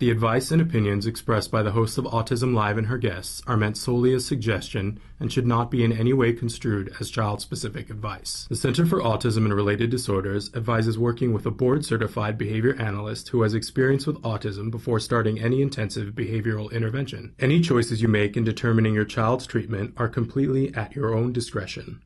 The advice and opinions expressed by the hosts of Autism Live and her guests are meant solely as suggestion and should not be in any way construed as child-specific advice. The Center for Autism and Related Disorders advises working with a board-certified behavior analyst who has experience with autism before starting any intensive behavioral intervention. Any choices you make in determining your child's treatment are completely at your own discretion.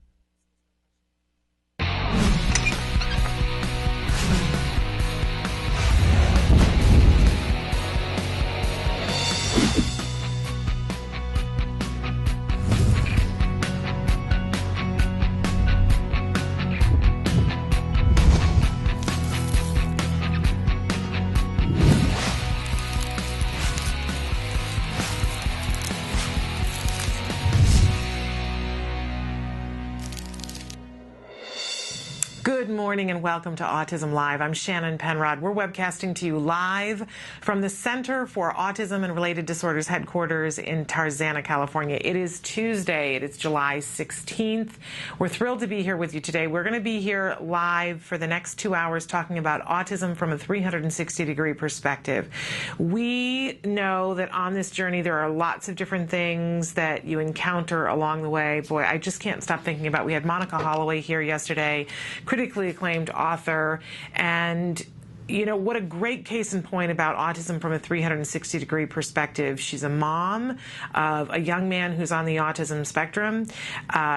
Good morning and welcome to Autism Live. I'm Shannon Penrod. We're webcasting to you live from the Center for Autism and Related Disorders headquarters in Tarzana, California. It is Tuesday. It is July 16th. We're thrilled to be here with you today. We're going to be here live for the next 2 hours talking about autism from a 360-degree perspective. We know that on this journey there are lots of different things that you encounter along the way. Boy, I just can't stop thinking about, we had Monica Holloway here yesterday, critically acclaimed author, and you know, what a great case in point about autism from a 360-degree perspective. She's a mom of a young man who's on the autism spectrum.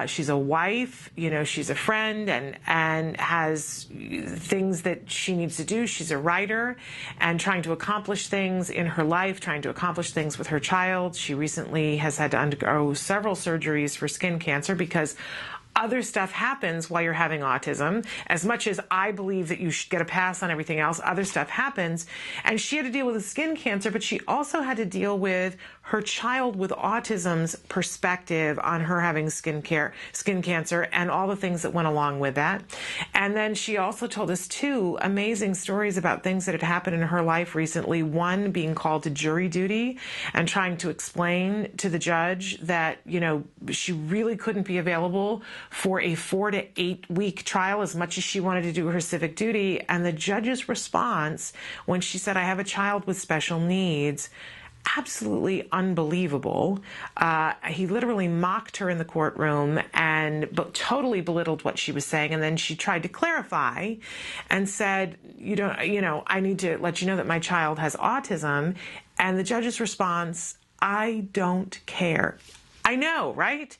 She's a wife, you know, she's a friend, and has things that she needs to do. She's a writer and trying to accomplish things in her life, trying to accomplish things with her child. She recently has had to undergo several surgeries for skin cancer because other stuff happens while you're having autism. As much as I believe that you should get a pass on everything else, other stuff happens. And she had to deal with the skin cancer, but she also had to deal with her child with autism's perspective on her having skin cancer and all the things that went along with that. And then she also told us two amazing stories about things that had happened in her life recently. One, being called to jury duty and trying to explain to the judge that, you know, she really couldn't be available for a 4 to 8 week trial as much as she wanted to do her civic duty. And the judge's response when she said, "I have a child with special needs," absolutely unbelievable. He literally mocked her in the courtroom but totally belittled what she was saying. And then she tried to clarify and said, you know, "I need to let you know that my child has autism." And the judge's response, "I don't care." I know, right?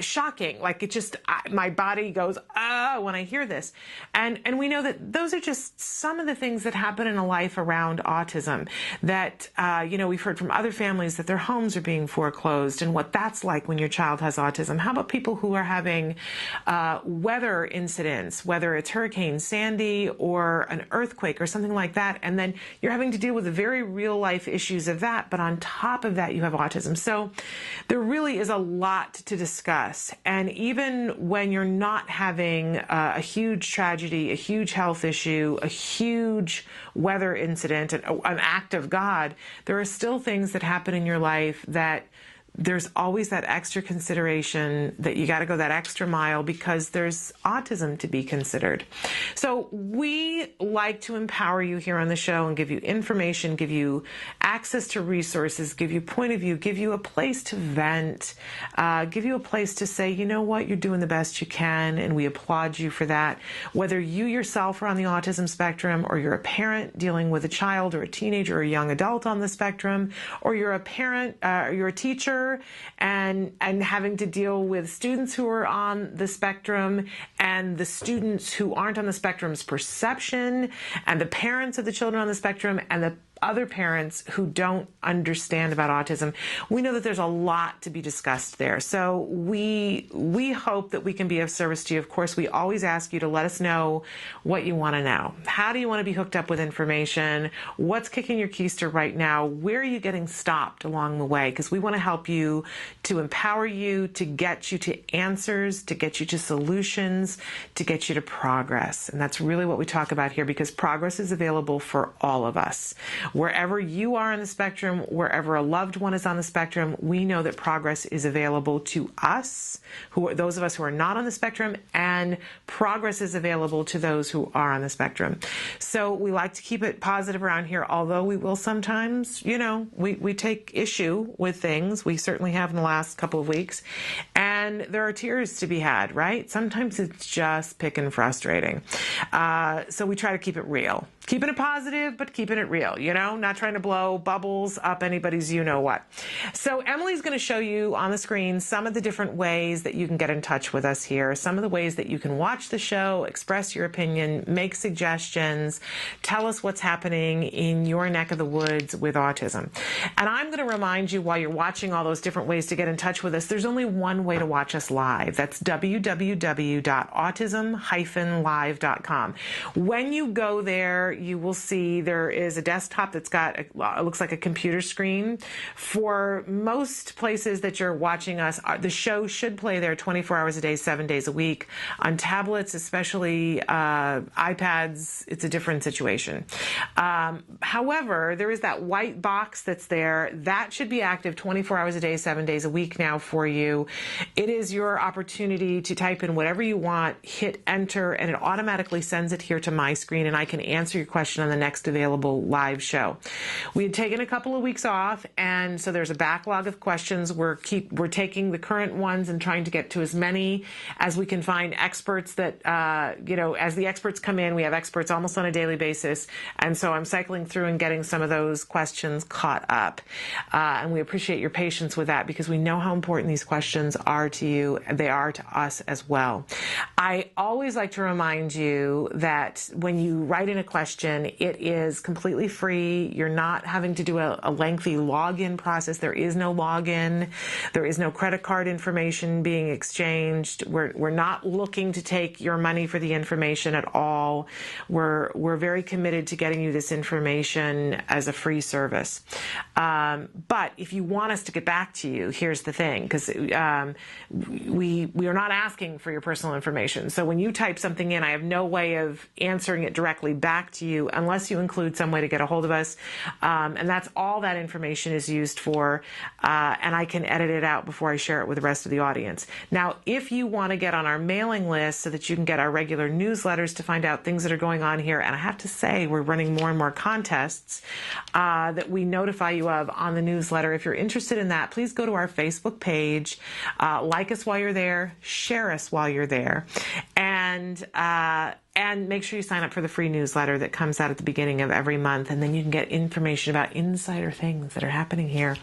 Shocking. Like, it just, my body goes, oh, when I hear this. And we know that those are just some of the things that happen in a life around autism. That, you know, we've heard from other families that their homes are being foreclosed and what that's like when your child has autism. How about people who are having weather incidents, whether it's Hurricane Sandy or an earthquake or something like that, and then you're having to deal with the very real life issues of that, but on top of that you have autism. So there really is a lot to discuss. And even when you're not having a huge tragedy, a huge health issue, a huge weather incident, an act of God, there are still things that happen in your life that there's always that extra consideration that you got to go that extra mile because there's autism to be considered. So we like to empower you here on the show and give you information, give you access to resources, give you point of view, give you a place to vent, give you a place to say, you know what, you're doing the best you can, and we applaud you for that. Whether you yourself are on the autism spectrum, or you're a parent dealing with a child or a teenager or a young adult on the spectrum, or you're a parent, or you're a teacher and having to deal with students who are on the spectrum and the students who aren't on the spectrum's perception and the parents of the children on the spectrum and the other parents who don't understand about autism. We know that there's a lot to be discussed there. So we hope that we can be of service to you. Of course, we always ask you to let us know what you want to know. How do you want to be hooked up with information? What's kicking your keister right now? Where are you getting stopped along the way? Because we want to help you, to empower you, to get you to answers, to get you to solutions, to get you to progress. And that's really what we talk about here, because progress is available for all of us. Wherever you are on the spectrum, wherever a loved one is on the spectrum, we know that progress is available to us, those of us who are not on the spectrum, and progress is available to those who are on the spectrum. So we like to keep it positive around here, although we will sometimes, we take issue with things. We certainly have in the last couple of weeks. And there are tears to be had, right? Sometimes it's just pickin' frustrating. So we try to keep it real. Keeping it positive, but keeping it real, not trying to blow bubbles up anybody's you-know-what. So Emily's going to show you on the screen some of the different ways that you can get in touch with us here, some of the ways that you can watch the show, express your opinion, make suggestions, tell us what's happening in your neck of the woods with autism. And I'm going to remind you while you're watching all those different ways to get in touch with us, there's only one way to watch us live. That's www.autism-live.com. When you go there, you will see there is a desktop that's got, it looks like a computer screen. For most places that you're watching us, the show should play there 24 hours a day, 7 days a week. On tablets, especially iPads, it's a different situation. However, there is that white box that's there. That should be active 24 hours a day, 7 days a week now for you. It is your opportunity to type in whatever you want, hit enter, and it automatically sends it here to my screen, and I can answer your question on the next available live show. We had taken a couple of weeks off, and so there's a backlog of questions. We're taking the current ones and trying to get to as many as we can find experts that, as the experts come in, we have experts almost on a daily basis, and so I'm cycling through and getting some of those questions caught up. And we appreciate your patience with that because we know how important these questions are to you. They are to us as well. I always like to remind you that when you write in a question, it is completely free. You're not having to do a lengthy login process. There is no login. There is no credit card information being exchanged. We're not looking to take your money for the information at all. We're very committed to getting you this information as a free service. But if you want us to get back to you, here's the thing, because we are not asking for your personal information. So when you type something in, I have no way of answering it directly back to you unless you include some way to get a hold of us. And that's all that information is used for. And I can edit it out before I share it with the rest of the audience. Now, if you want to get on our mailing list so that you can get our regular newsletters to find out things that are going on here, and I have to say we're running more and more contests that we notify you of on the newsletter. If you're interested in that, please go to our Facebook page, like us while you're there, share us while you're there, and make sure you sign up for the free newsletter that comes out at the beginning of every month, and then you can get information about insider things that are happening here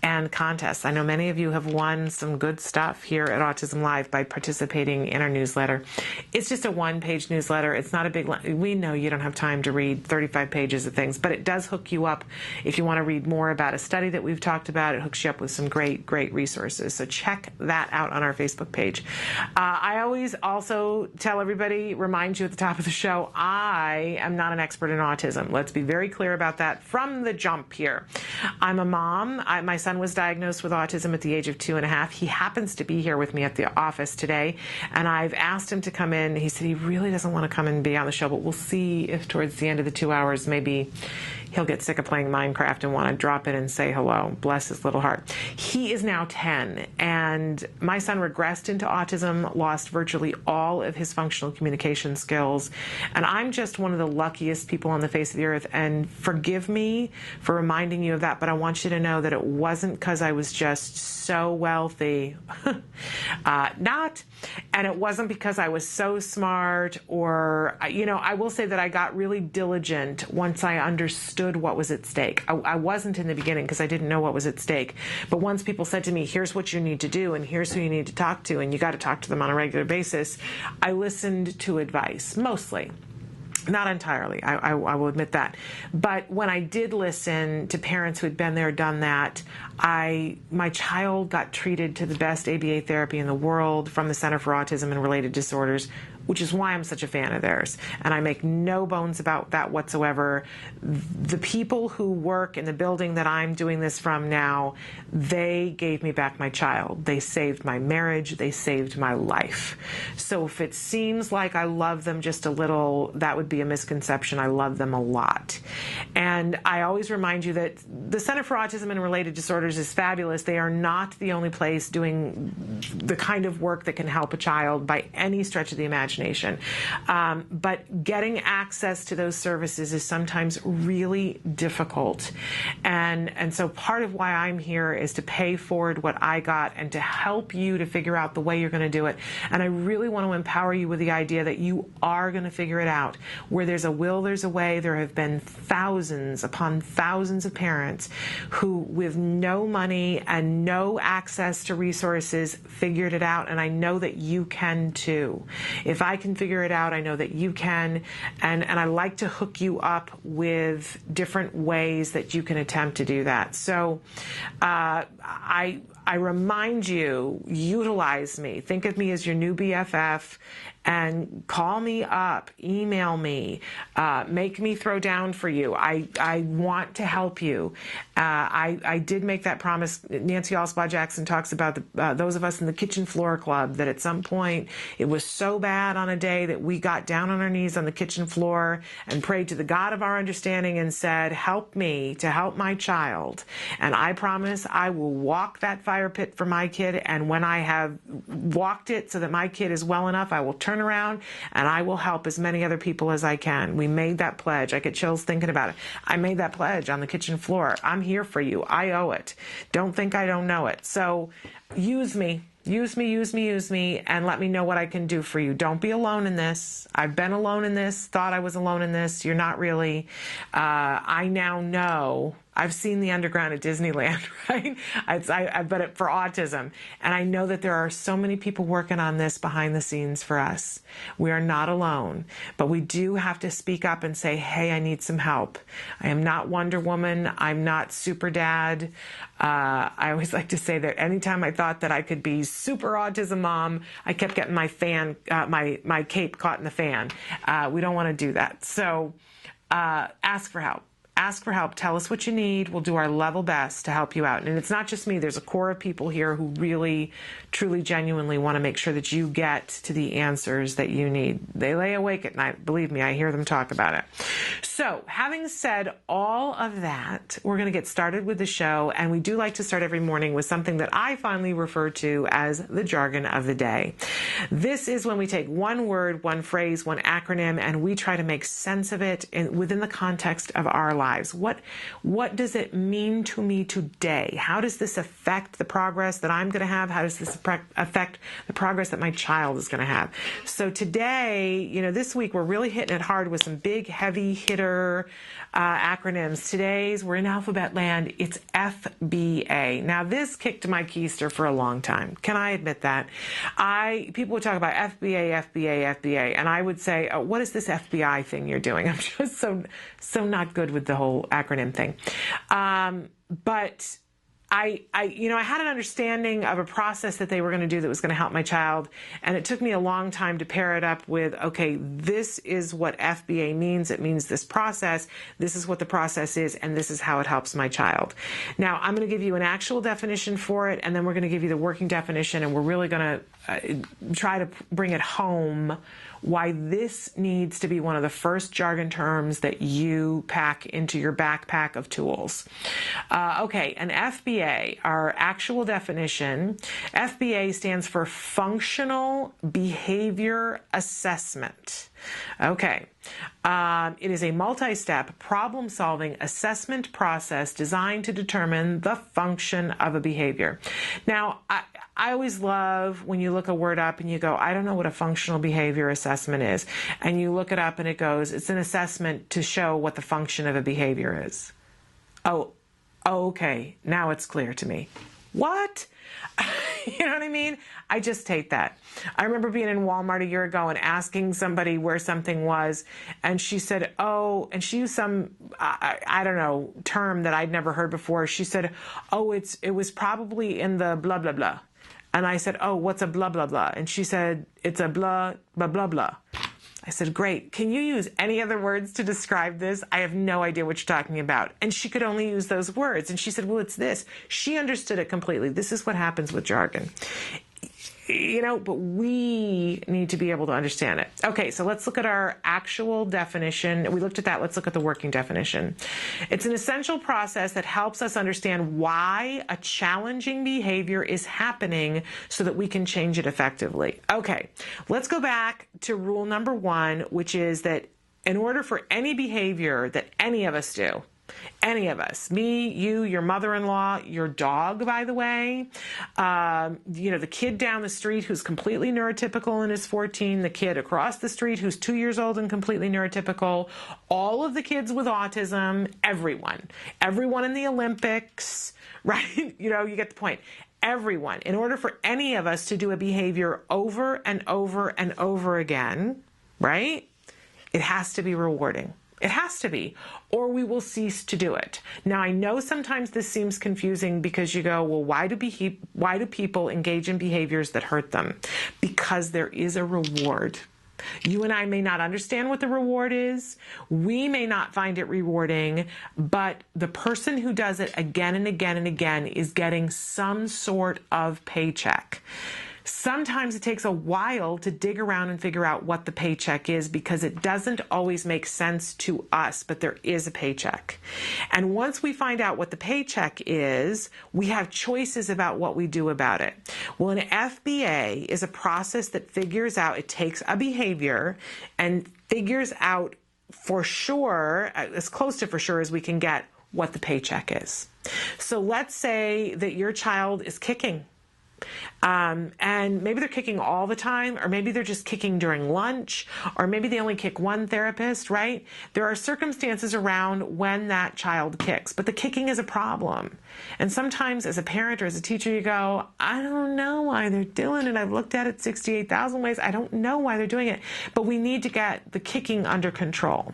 and contests. I know many of you have won some good stuff here at Autism Live by participating in our newsletter. It's just a one-page newsletter. It's not a big... We know you don't have time to read 35 pages of things, but it does hook you up if you want to read more about a study that we've talked about. It hooks you up with some great, great resources. So check that out on our Facebook page. I always also tell everybody, remind you at the top of the show, I am not an expert in autism. Let's be very clear about that from the jump here. I'm a mom. My son was diagnosed with autism at the age of 2.5. He happens to be here with me at the office today, and I've asked him to come in. He said he really doesn't want to come and be on the show, but we'll see if towards the end of the 2 hours, maybe he'll get sick of playing Minecraft and want to drop in and say hello. Bless his little heart. He is now 10, and my son regressed into autism, lost virtually all of his functional communication skills, and I'm just one of the luckiest people on the face of the earth, and forgive me for reminding you of that, but I want you to know that it wasn't because I was just so wealthy. Not. And it wasn't because I was so smart or, I will say that I got really diligent once I understood what was at stake. I wasn't in the beginning because I didn't know what was at stake. But once people said to me, here's what you need to do and here's who you need to talk to and you got to talk to them on a regular basis, I listened to advice, mostly. Not entirely, I will admit that. But when I did listen to parents who had been there, done that, my child got treated to the best ABA therapy in the world from the Center for Autism and Related Disorders which is why I'm such a fan of theirs. And I make no bones about that whatsoever. The people who work in the building that I'm doing this from now, they gave me back my child. They saved my marriage. They saved my life. So if it seems like I love them just a little, that would be a misconception. I love them a lot. And I always remind you that the Center for Autism and Related Disorders is fabulous. They are not the only place doing the kind of work that can help a child by any stretch of the imagination. But getting access to those services is sometimes really difficult. And so part of why I'm here is to pay forward what I got and to help you to figure out the way you're going to do it. And I really want to empower you with the idea that you are going to figure it out. Where there's a will, there's a way. There have been thousands upon thousands of parents who, with no money and no access to resources, figured it out. And I know that you can too. If I can figure it out, I know that you can. And I like to hook you up with different ways that you can attempt to do that. So I remind you, utilize me. Think of me as your new BFF and call me up, email me, make me throw down for you. I want to help you. I did make that promise. Nancy Alspaugh-Jackson talks about those of us in the Kitchen Floor Club, that at some point it was so bad on a day that we got down on our knees on the kitchen floor and prayed to the God of our understanding and said, help me to help my child. And I promise I will walk that fire pit for my kid. And when I have walked it so that my kid is well enough, I will turn around and I will help as many other people as I can. We made that pledge. I get chills thinking about it. I made that pledge on the kitchen floor. I'm here for you. I owe it. Don't think I don't know it. So use me. Use me, and let me know what I can do for you. Don't be alone in this. I've been alone in this, thought I was alone in this. You're not really. I now know. I've seen the underground at Disneyland, right? But for autism. And I know that there are so many people working on this behind the scenes for us. We are not alone. But we do have to speak up and say, hey, I need some help. I am not Wonder Woman. I'm not Super Dad. I always like to say that anytime I thought that I could be super autism mom, I kept getting my my cape caught in the fan. We don't want to do that. So ask for help. Ask for help. Tell us what you need. We'll do our level best to help you out. And it's not just me. There's a core of people here who really, truly, genuinely want to make sure that you get to the answers that you need. They lay awake at night. Believe me, I hear them talk about it. So having said all of that, we're going to get started with the show. And we do like to start every morning with something that I fondly refer to as the jargon of the day. This is when we take one word, one phrase, one acronym, and we try to make sense of it within the context of our lives. What does it mean to me today? How does this affect the progress that I'm going to have? How does this affect the progress that my child is going to have? So today, this week we're really hitting it hard with some big, heavy hitter acronyms. We're in alphabet land. It's FBA. Now, this kicked my keister for a long time. Can I admit that? People would talk about FBA, and I would say, oh, what is this FBI thing you're doing? I'm just so not good with the whole acronym thing. But I had an understanding of a process that they were going to do that was going to help my child, and it took me a long time to pair it up with, okay, this is what FBA means. It means this process. This is what the process is, and this is how it helps my child. Now, I'm going to give you an actual definition for it, and then we're going to give you the working definition, and we're really going to try to bring it home why this needs to be one of the first jargon terms that you pack into your backpack of tools. Okay, an FBA, our actual definition, FBA stands for Functional Behavior Assessment. Okay, it is a multi-step problem-solving assessment process designed to determine the function of a behavior. Now, I always love when you look a word up and you go, I don't know what a functional behavior assessment is. And you look it up and it goes, it's an assessment to show what the function of a behavior is. Oh, okay, now it's clear to me. What? You know what I mean? I just hate that. I remember being in Walmart a year ago and asking somebody where something was, and she said, oh, and she used some, I don't know, term that I'd never heard before. She said, oh, it was probably in the blah, blah, blah. And I said, oh, what's a blah, blah, blah? And she said, it's a blah, blah, blah, blah. I said, great. Can you use any other words to describe this? I have no idea what you're talking about. And she could only use those words. And she said, well, it's this. She understood it completely. This is what happens with jargon. But we need to be able to understand it. Okay, so let's look at our actual definition. We looked at that. Let's look at the working definition. It's an essential process that helps us understand why a challenging behavior is happening so that we can change it effectively. Okay, let's go back to rule number 1, which is that in order for any behavior that any of us do, any of us, me, you, your mother-in-law, your dog, by the way, the kid down the street who's completely neurotypical and is 14, the kid across the street who's 2 years old and completely neurotypical, all of the kids with autism, everyone in the Olympics, right? You get the point. Everyone, in order for any of us to do a behavior over and over and over again, right? It has to be rewarding. It has to be, or we will cease to do it. Now, I know sometimes this seems confusing because you go, well, why do people engage in behaviors that hurt them? Because there is a reward. You and I may not understand what the reward is. We may not find it rewarding, but the person who does it again and again and again is getting some sort of paycheck. Sometimes it takes a while to dig around and figure out what the paycheck is because it doesn't always make sense to us, but there is a paycheck. And once we find out what the paycheck is, we have choices about what we do about it. Well, an FBA is a process that figures out, it takes a behavior and figures out for sure, as close to for sure as we can get, what the paycheck is. So let's say that your child is kicking. And maybe they're kicking all the time, or maybe they're just kicking during lunch, or maybe they only kick one therapist, right? There are circumstances around when that child kicks, but the kicking is a problem. And sometimes as a parent or as a teacher, you go, I don't know why they're doing it. I've looked at it 68,000 ways. I don't know why they're doing it, but we need to get the kicking under control.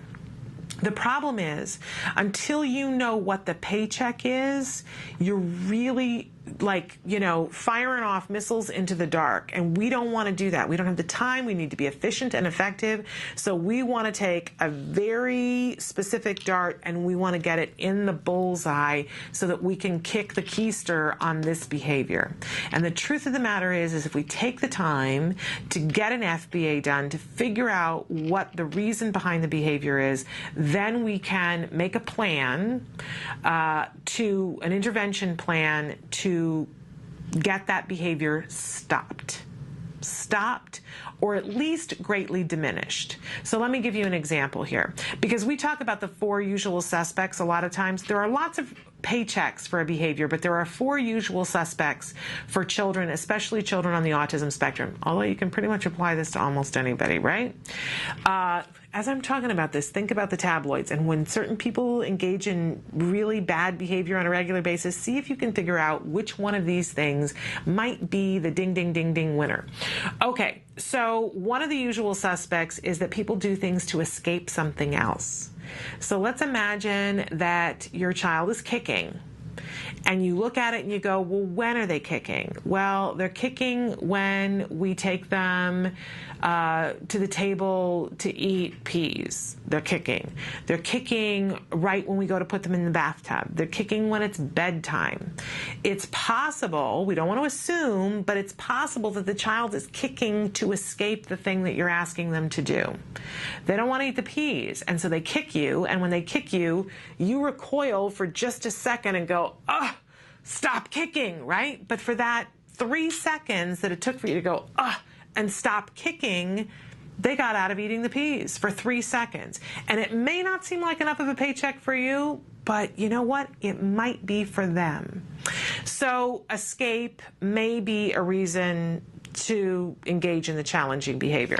The problem is, until you know what the paycheck is, you're really firing off missiles into the dark. And we don't want to do that. We don't have the time. We need to be efficient and effective. So we want to take a very specific dart and we want to get it in the bullseye so that we can kick the keister on this behavior. And the truth of the matter is if we take the time to get an FBA done, to figure out what the reason behind the behavior is, then we can make a plan, an intervention plan to get that behavior stopped, or at least greatly diminished. So let me give you an example here. Because we talk about the 4 usual suspects a lot of times. There are lots of paychecks for a behavior, but there are 4 usual suspects for children, especially children on the autism spectrum. Although you can pretty much apply this to almost anybody, right? As I'm talking about this, think about the tabloids. And when certain people engage in really bad behavior on a regular basis, see if you can figure out which one of these things might be the ding, ding, ding, ding winner. Okay, so one of the usual suspects is that people do things to escape something else. So let's imagine that your child is kicking. And you look at it and you go, well, when are they kicking? Well, they're kicking when we take them to the table to eat peas. They're kicking. They're kicking right when we go to put them in the bathtub. They're kicking when it's bedtime. It's possible, we don't want to assume, but it's possible that the child is kicking to escape the thing that you're asking them to do. They don't want to eat the peas, and so they kick you, and when they kick you, you recoil for just a second and go, ugh, stop kicking, right? But for that 3 seconds that it took for you to go, ugh, and stop kicking, they got out of eating the peas for 3 seconds. And it may not seem like enough of a paycheck for you, but you know what? It might be for them. So escape may be a reason to engage in the challenging behavior.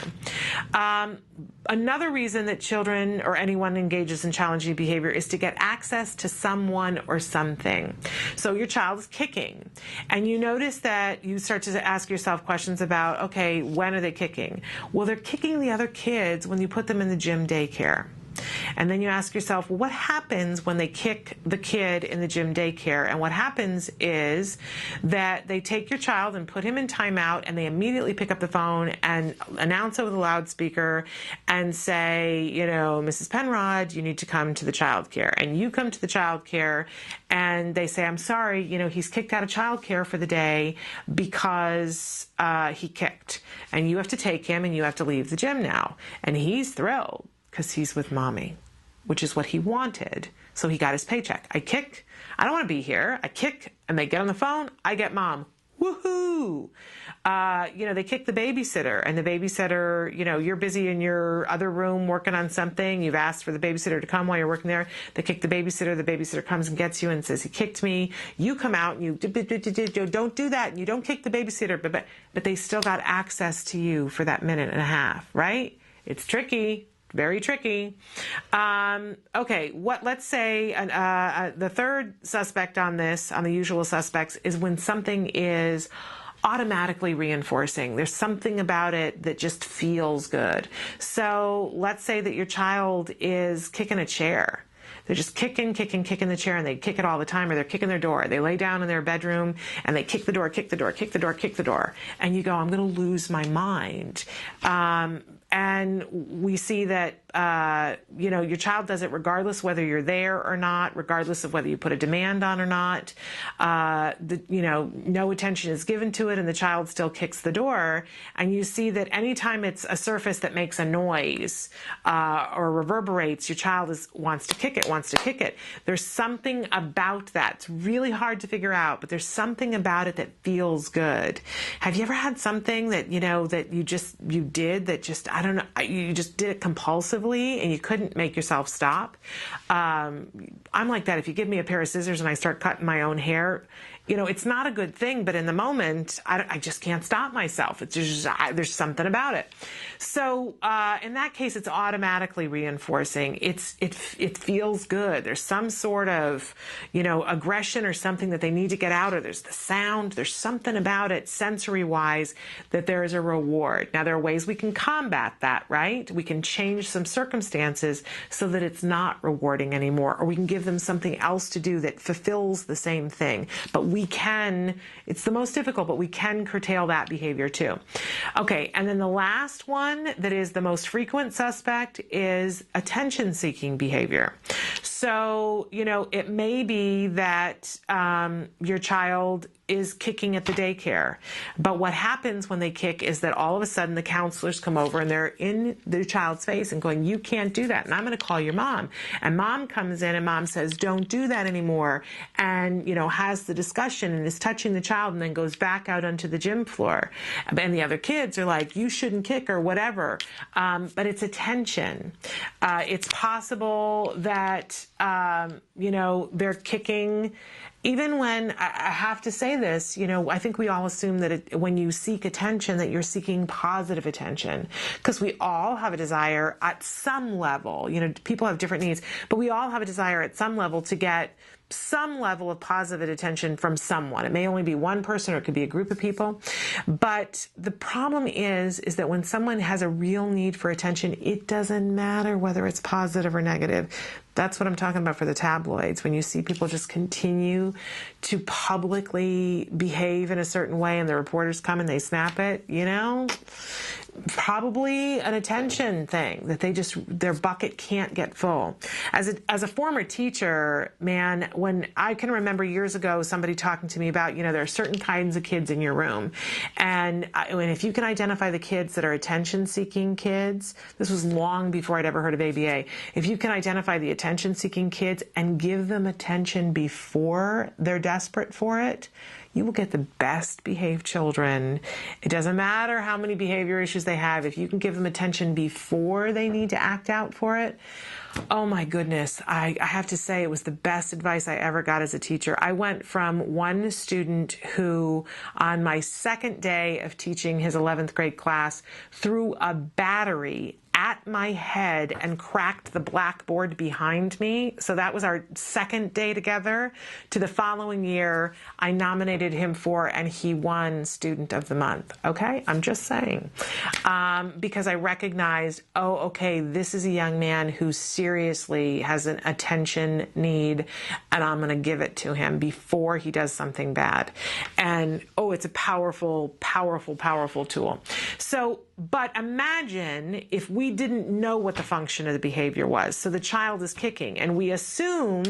Another reason that children or anyone engages in challenging behavior is to get access to someone or something. So your child is kicking, and you notice that you start to ask yourself questions about, okay, when are they kicking? Well, they're kicking the other kids when you put them in the gym daycare. And then you ask yourself, well, what happens when they kick the kid in the gym daycare? And what happens is that they take your child and put him in timeout, and they immediately pick up the phone and announce over the loudspeaker and say, you know, Mrs. Penrod, you need to come to the child care. And you come to the child care, and they say, I'm sorry, you know, he's kicked out of child care for the day because he kicked. And you have to take him, and you have to leave the gym now. And he's thrilled because he's with mommy, which is what he wanted. So he got his paycheck. I kick. I don't want to be here. I kick, and they get on the phone. I get mom. Woohoo! You know, they kick the babysitter, and the babysitter, you know, you're busy in your other room working on something. You've asked for the babysitter to come while you're working there. They kick the babysitter comes and gets you and says, he kicked me. You come out and you don't do that. And you don't kick the babysitter, but they still got access to you for that minute and a half, right? It's tricky. Very tricky. Okay, let's say the third suspect on this, on the usual suspects, is when something is automatically reinforcing. There's something about it that just feels good. So let's say that your child is kicking a chair. They're just kicking the chair, and they kick it all the time, or they're kicking their door. They lay down in their bedroom and they kick the door. And you go, I'm going to lose my mind. And we see that, you know, your child does it regardless whether you're there or not, regardless of whether you put a demand on or not. You know, no attention is given to it, and the child still kicks the door. And you see that anytime it's a surface that makes a noise or reverberates, your child wants to kick it. There's something about that. It's really hard to figure out, but there's something about it that feels good. Have you ever had something that, you know, that you did that just, I don't know, you just did it compulsively and you couldn't make yourself stop? I'm like that. If you give me a pair of scissors and I start cutting my own hair, you know, it's not a good thing, but in the moment, I just can't stop myself. It's just, there's something about it. So in that case, it's automatically reinforcing. It feels good. There's some sort of, you know, aggression or something that they need to get out, or there's the sound. There's something about it sensory-wise that there is a reward. Now, there are ways we can combat that, right? We can change some circumstances so that it's not rewarding anymore, or we can give them something else to do that fulfills the same thing. But we can, it's the most difficult, but we can curtail that behavior too. Okay, and then the last one that is the most frequent suspect is attention-seeking behavior. So, you know, it may be that your child is kicking at the daycare. But what happens when they kick is that all of a sudden the counselors come over and they're in their child's face and going, you can't do that, and I'm going to call your mom. And mom comes in and mom says, don't do that anymore, and, you know, has the discussion and is touching the child and then goes back out onto the gym floor. And the other kids are like, you shouldn't kick or whatever. But it's attention. It's possible that, you know, they're kicking. Even when, I have to say this, you know, I think we all assume that when you seek attention, that you're seeking positive attention, because we all have a desire at some level. You know, people have different needs, but we all have a desire at some level to get some level of positive attention from someone. It may only be one person, or it could be a group of people. But the problem is that when someone has a real need for attention, it doesn't matter whether it's positive or negative. That's what I'm talking about for the tabloids. When you see people just continue to publicly behave in a certain way and the reporters come and they snap it, you know, probably an attention thing that their bucket can't get full. As a former teacher, man, when I can remember years ago somebody talking to me about, you know, there are certain kinds of kids in your room. And if you can identify the kids that are attention-seeking kids, this was long before I'd ever heard of ABA. If you can identify the attention-seeking kids and give them attention before they're desperate for it, you will get the best behaved children. It doesn't matter how many behavior issues they have. If you can give them attention before they need to act out for it, oh my goodness, I have to say it was the best advice I ever got as a teacher. I went from one student who, on my second day of teaching his 11th grade class, threw a battery at my head and cracked the blackboard behind me. So that was our second day together. To the following year, I nominated him for, and he won Student of the Month. Okay, I'm just saying. Because I recognized, oh, okay, this is a young man who seriously has an attention need, and I'm going to give it to him before he does something bad. And, oh, it's a powerful, powerful, powerful tool. So, but imagine if we didn't know what the function of the behavior was. So the child is kicking, and we assume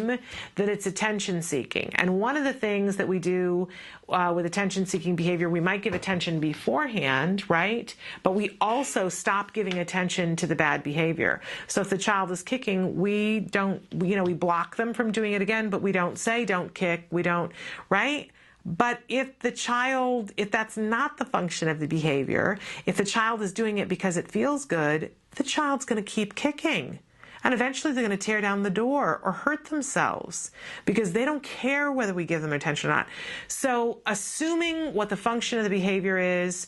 that it's attention seeking. And one of the things that we do with attention seeking behavior, we might give attention beforehand, right? But we also stop giving attention to the bad behavior. So if the child is kicking, we don't, we block them from doing it again, but we don't say don't kick, we don't, right? But if that's not the function of the behavior, if the child is doing it because it feels good, the child's going to keep kicking. And eventually they're going to tear down the door or hurt themselves because they don't care whether we give them attention or not. So assuming what the function of the behavior is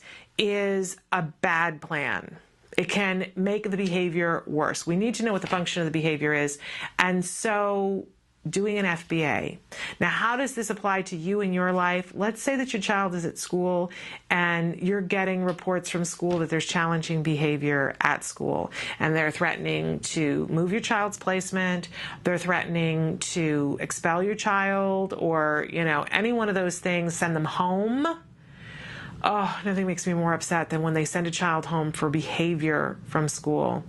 a bad plan. It can make the behavior worse. We need to know what the function of the behavior is. And so doing an FBA. Now, how does this apply to you in your life? Let's say that your child is at school and you're getting reports from school that there's challenging behavior at school, and they're threatening to move your child's placement, they're threatening to expel your child, or, any one of those things, send them home. Oh, nothing makes me more upset than when they send a child home for behavior from school.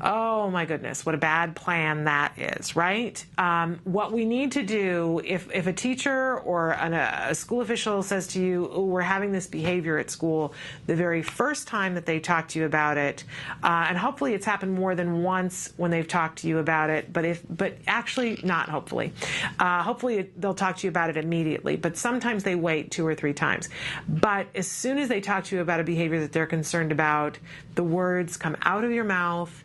Oh my goodness, what a bad plan that is, right? What we need to do, if a teacher or a school official says to you, oh, we're having this behavior at school, the very first time that they talk to you about it, and hopefully it's happened more than once when they've talked to you about it, but actually not hopefully. Hopefully they'll talk to you about it immediately, but sometimes they wait 2 or 3 times. But as soon as they talk to you about a behavior that they're concerned about, the words come out of your mouth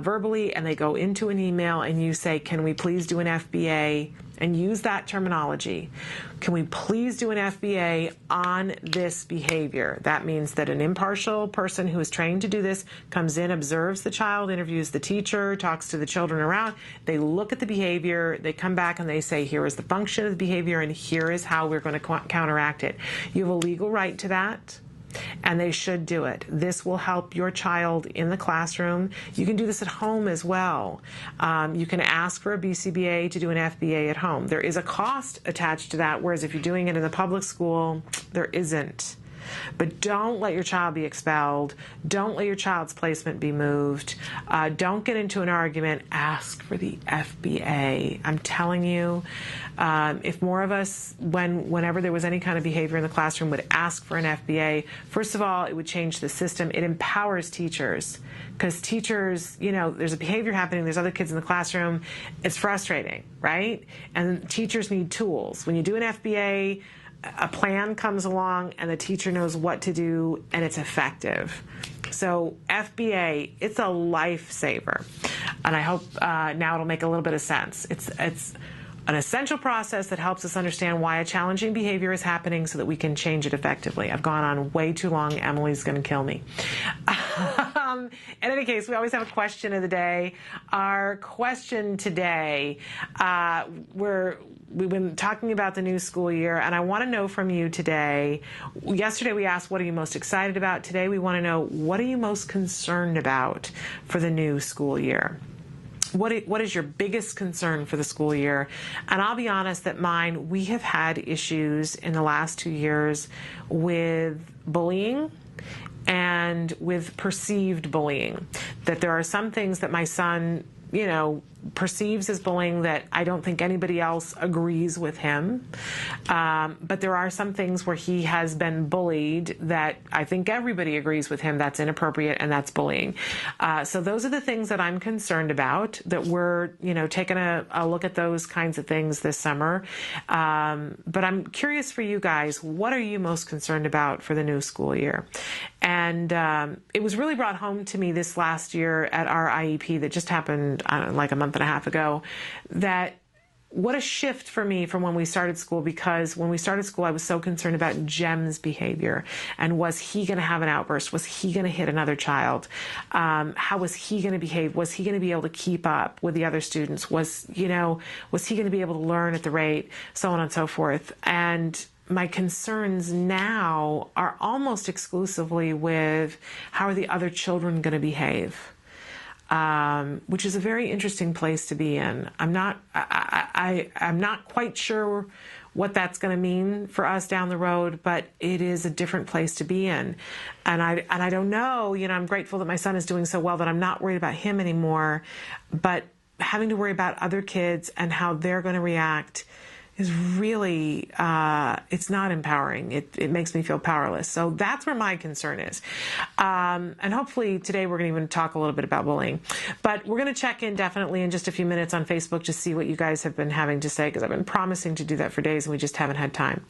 verbally, and they go into an email, and you say, can we please do an FBA? And use that terminology. Can we please do an FBA on this behavior? That means that an impartial person who is trained to do this comes in, observes the child, interviews the teacher, talks to the children around. They look at the behavior, they come back and they say, here is the function of the behavior, and here is how we're going to counteract it. You have a legal right to that. And they should do it. This will help your child in the classroom. You can do this at home as well. You can ask for a BCBA to do an FBA at home. There is a cost attached to that, whereas if you're doing it in the public school, there isn't. But don't let your child be expelled. Don't let your child's placement be moved. Don't get into an argument. Ask for the FBA. I'm telling you, if more of us, whenever there was any kind of behavior in the classroom, would ask for an FBA, first of all, it would change the system. It empowers teachers, because teachers, there's a behavior happening, there's other kids in the classroom. It's frustrating, right? And teachers need tools. When you do an FBA, a plan comes along and the teacher knows what to do, and it's effective. So FBA, it's a lifesaver. And I hope now it'll make a little bit of sense. It's an essential process that helps us understand why a challenging behavior is happening so that we can change it effectively. I've gone on way too long. Emily's going to kill me. In any case, we always have a question of the day. Our question today, we've been talking about the new school year, and I want to know from you today. Yesterday we asked, what are you most excited about? Today we want to know, what are you most concerned about for the new school year? What is your biggest concern for the school year? And I'll be honest that we have had issues in the last 2 years with bullying and with perceived bullying. That there are some things that my son, perceives as bullying that I don't think anybody else agrees with him. But there are some things where he has been bullied that I think everybody agrees with him that's inappropriate, and that's bullying. So those are the things that I'm concerned about, that we're, taking a look at those kinds of things this summer. But I'm curious for you guys, what are you most concerned about for the new school year? And it was really brought home to me this last year at our IEP that just happened like a month and a half ago, that what a shift for me from when we started school, because when we started school, I was so concerned about Jem's behavior. And was he going to have an outburst? Was he going to hit another child? How was he going to behave? Was he going to be able to keep up with the other students? Was he going to be able to learn at the rate, so on and so forth? And my concerns now are almost exclusively with how are the other children going to behave? Which is a very interesting place to be in. I'm not quite sure what that's going to mean for us down the road, but it is a different place to be in. And I don't know, I'm grateful that my son is doing so well that I'm not worried about him anymore, but having to worry about other kids and how they're going to react is really, it's not empowering. It makes me feel powerless. So that's where my concern is. And hopefully today we're going to even talk a little bit about bullying. But we're going to check in definitely in just a few minutes on Facebook to see what you guys have been having to say, because I've been promising to do that for days and we just haven't had time.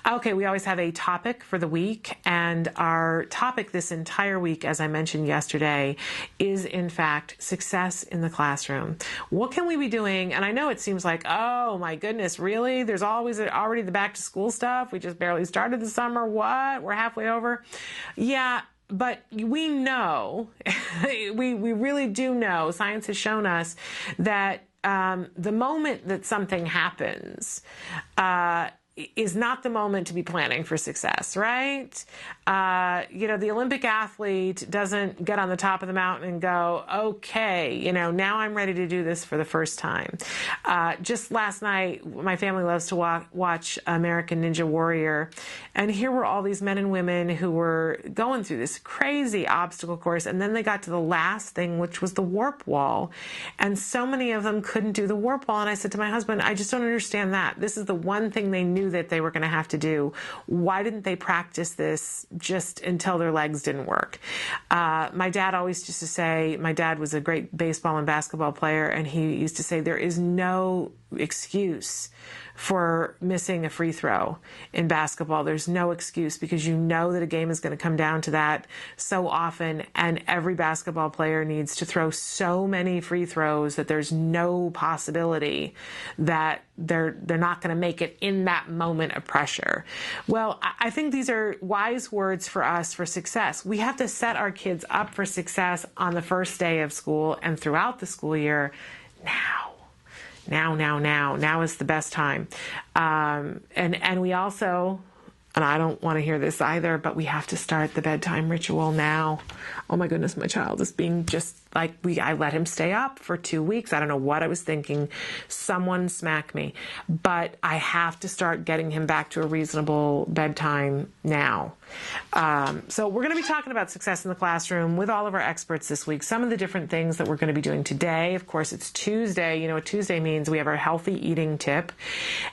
Okay, we always have a topic for the week. And our topic this entire week, as I mentioned yesterday, is in fact success in the classroom. What can we be doing? And I know it seems like, oh my goodness, really? There's always already the back to school stuff. We just barely started the summer. What? We're halfway over. Yeah, but we know, we really do know, science has shown us that the moment that something happens, is not the moment to be planning for success, right? The Olympic athlete doesn't get on the top of the mountain and go, okay, now I'm ready to do this for the first time. Just last night, my family loves to watch American Ninja Warrior, and here were all these men and women who were going through this crazy obstacle course, and then they got to the last thing, which was the warp wall, and so many of them couldn't do the warp wall, and I said to my husband, I just don't understand that. This is the one thing they knew that they were going to have to do. Why didn't they practice this just until their legs didn't work? My dad always used to say, my dad was a great baseball and basketball player, and he used to say there is no excuse for missing a free throw in basketball. There's no excuse, because you know that a game is going to come down to that so often, and every basketball player needs to throw so many free throws that there's no possibility that they're not going to make it in that moment of pressure. Well, I think these are wise words for us for success. We have to set our kids up for success on the first day of school and throughout the school year now. Now is the best time. And we also, and I don't want to hear this either, but we have to start the bedtime ritual now. Oh my goodness, my child is being just like, I let him stay up for 2 weeks. I don't know what I was thinking. Someone smack me. But I have to start getting him back to a reasonable bedtime now. So we're going to be talking about success in the classroom with all of our experts this week. Some of the different things that we're going to be doing today. Of course, it's Tuesday. You know what Tuesday means? We have our healthy eating tip.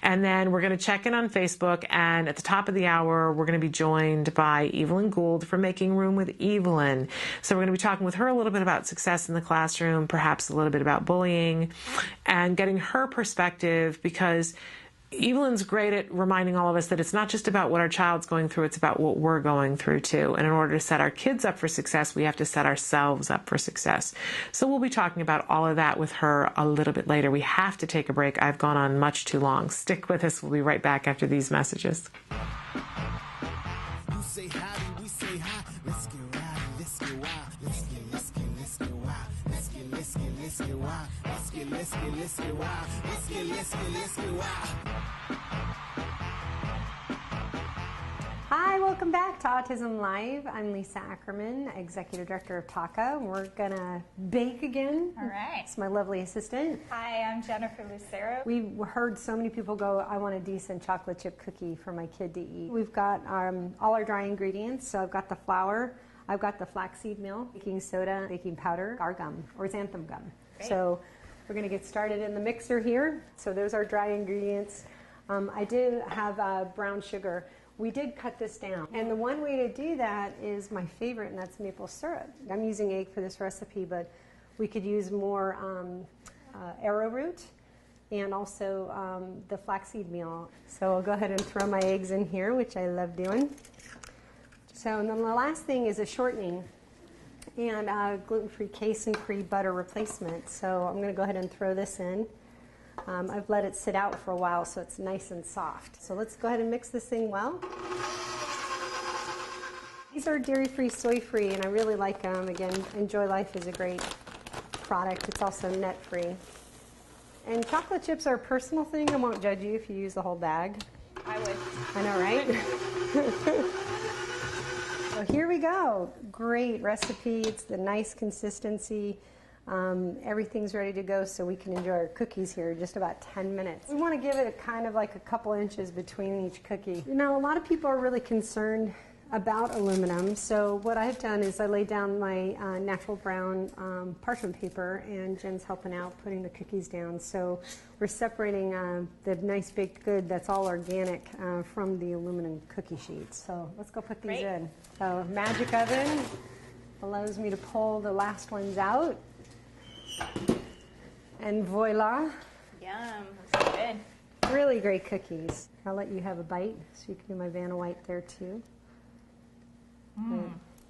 And then we're going to check in on Facebook. And at the top of the hour, we're going to be joined by Evelyn Gould for Making Room with Evelyn. So we're going to be talking with her a little bit about success in the classroom, perhaps a little bit about bullying, and getting her perspective, because Evelyn's great at reminding all of us that it's not just about what our child's going through, it's about what we're going through too. And in order to set our kids up for success, we have to set ourselves up for success. So we'll be talking about all of that with her a little bit later. We have to take a break. I've gone on much too long. Stick with us. We'll be right back after these messages. You say howdy, we say hi. Let's get rowdy, let's get wild. Let's get wild. Let's get wild. Let's get wild. Hi, welcome back to Autism Live. I'm Lisa Ackerman, Executive Director of TACA. We're gonna bake again. All right. It's my lovely assistant. Hi, I'm Jennifer Lucero. We've heard so many people go, I want a decent chocolate chip cookie for my kid to eat. We've got all our dry ingredients. So I've got the flour, I've got the flaxseed meal, baking soda, baking powder, our gum, or xanthan gum. Great. So we're gonna get started in the mixer here. So those are dry ingredients. I did have brown sugar. We did cut this down. And the one way to do that is my favorite, and that's maple syrup. I'm using egg for this recipe, but we could use more arrowroot and also the flaxseed meal. So I'll go ahead and throw my eggs in here, which I love doing. So, and then the last thing is a shortening and gluten-free casein-free butter replacement. So I'm going to go ahead and throw this in. I've let it sit out for a while so it's nice and soft. So let's go ahead and mix this thing well. These are dairy-free, soy-free, and I really like them. Again, Enjoy Life is a great product. It's also net-free. And chocolate chips are a personal thing. I won't judge you if you use the whole bag. I would. I know, right? So here we go. Great recipe. It's the nice consistency. Everything's ready to go, so we can enjoy our cookies here in just about 10 minutes. We want to give it a kind of like a couple inches between each cookie. You know, a lot of people are really concerned about aluminum, so what I've done is I laid down my natural brown parchment paper, and Jen's helping out putting the cookies down. So we're separating the nice baked good that's all organic from the aluminum cookie sheets. So let's go put these in. So magic oven allows me to pull the last ones out. And voila. Yum, that's good. Really great cookies. I'll let you have a bite so you can do my Vanna White there too.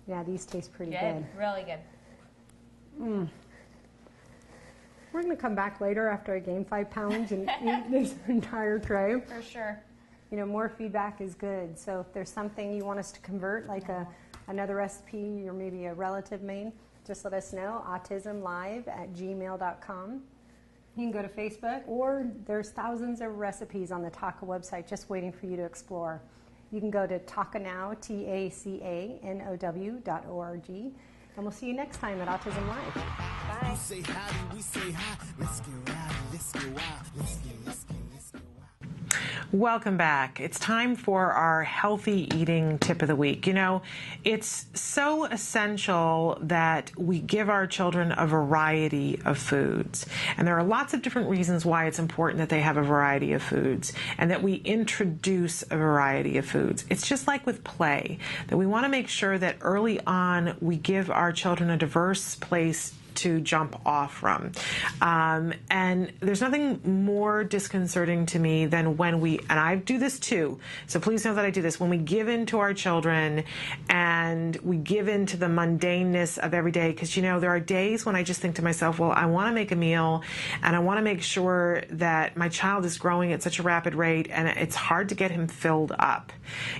Yeah, these taste pretty good. Really good. We're going to come back later after I gain 5 pounds and eat this entire tray. For sure. You know, more feedback is good. So if there's something you want us to convert, like another recipe or maybe a relative made, just let us know. autismlive@gmail.com. You can go to Facebook, or there's thousands of recipes on the TACA website just waiting for you to explore. You can go to TACANOW, TACANOW.org, and we'll see you next time at Autism Live. Bye. You say howdy, we say hi. Let's get rowdy, let's get wild. Let's get wild. Welcome back. It's time for our healthy eating tip of the week. You know, it's so essential that we give our children a variety of foods. And there are lots of different reasons why it's important that they have a variety of foods and that we introduce a variety of foods. It's just like with play, that we want to make sure that early on we give our children a diverse place to jump off from. And there's nothing more disconcerting to me than when we, and I do this too, so please know that I do this, when we give in to our children and we give in to the mundaneness of every day, because, you know, there are days when I just think to myself, well, I want to make a meal and I want to make sure that my child is growing at such a rapid rate and it's hard to get him filled up.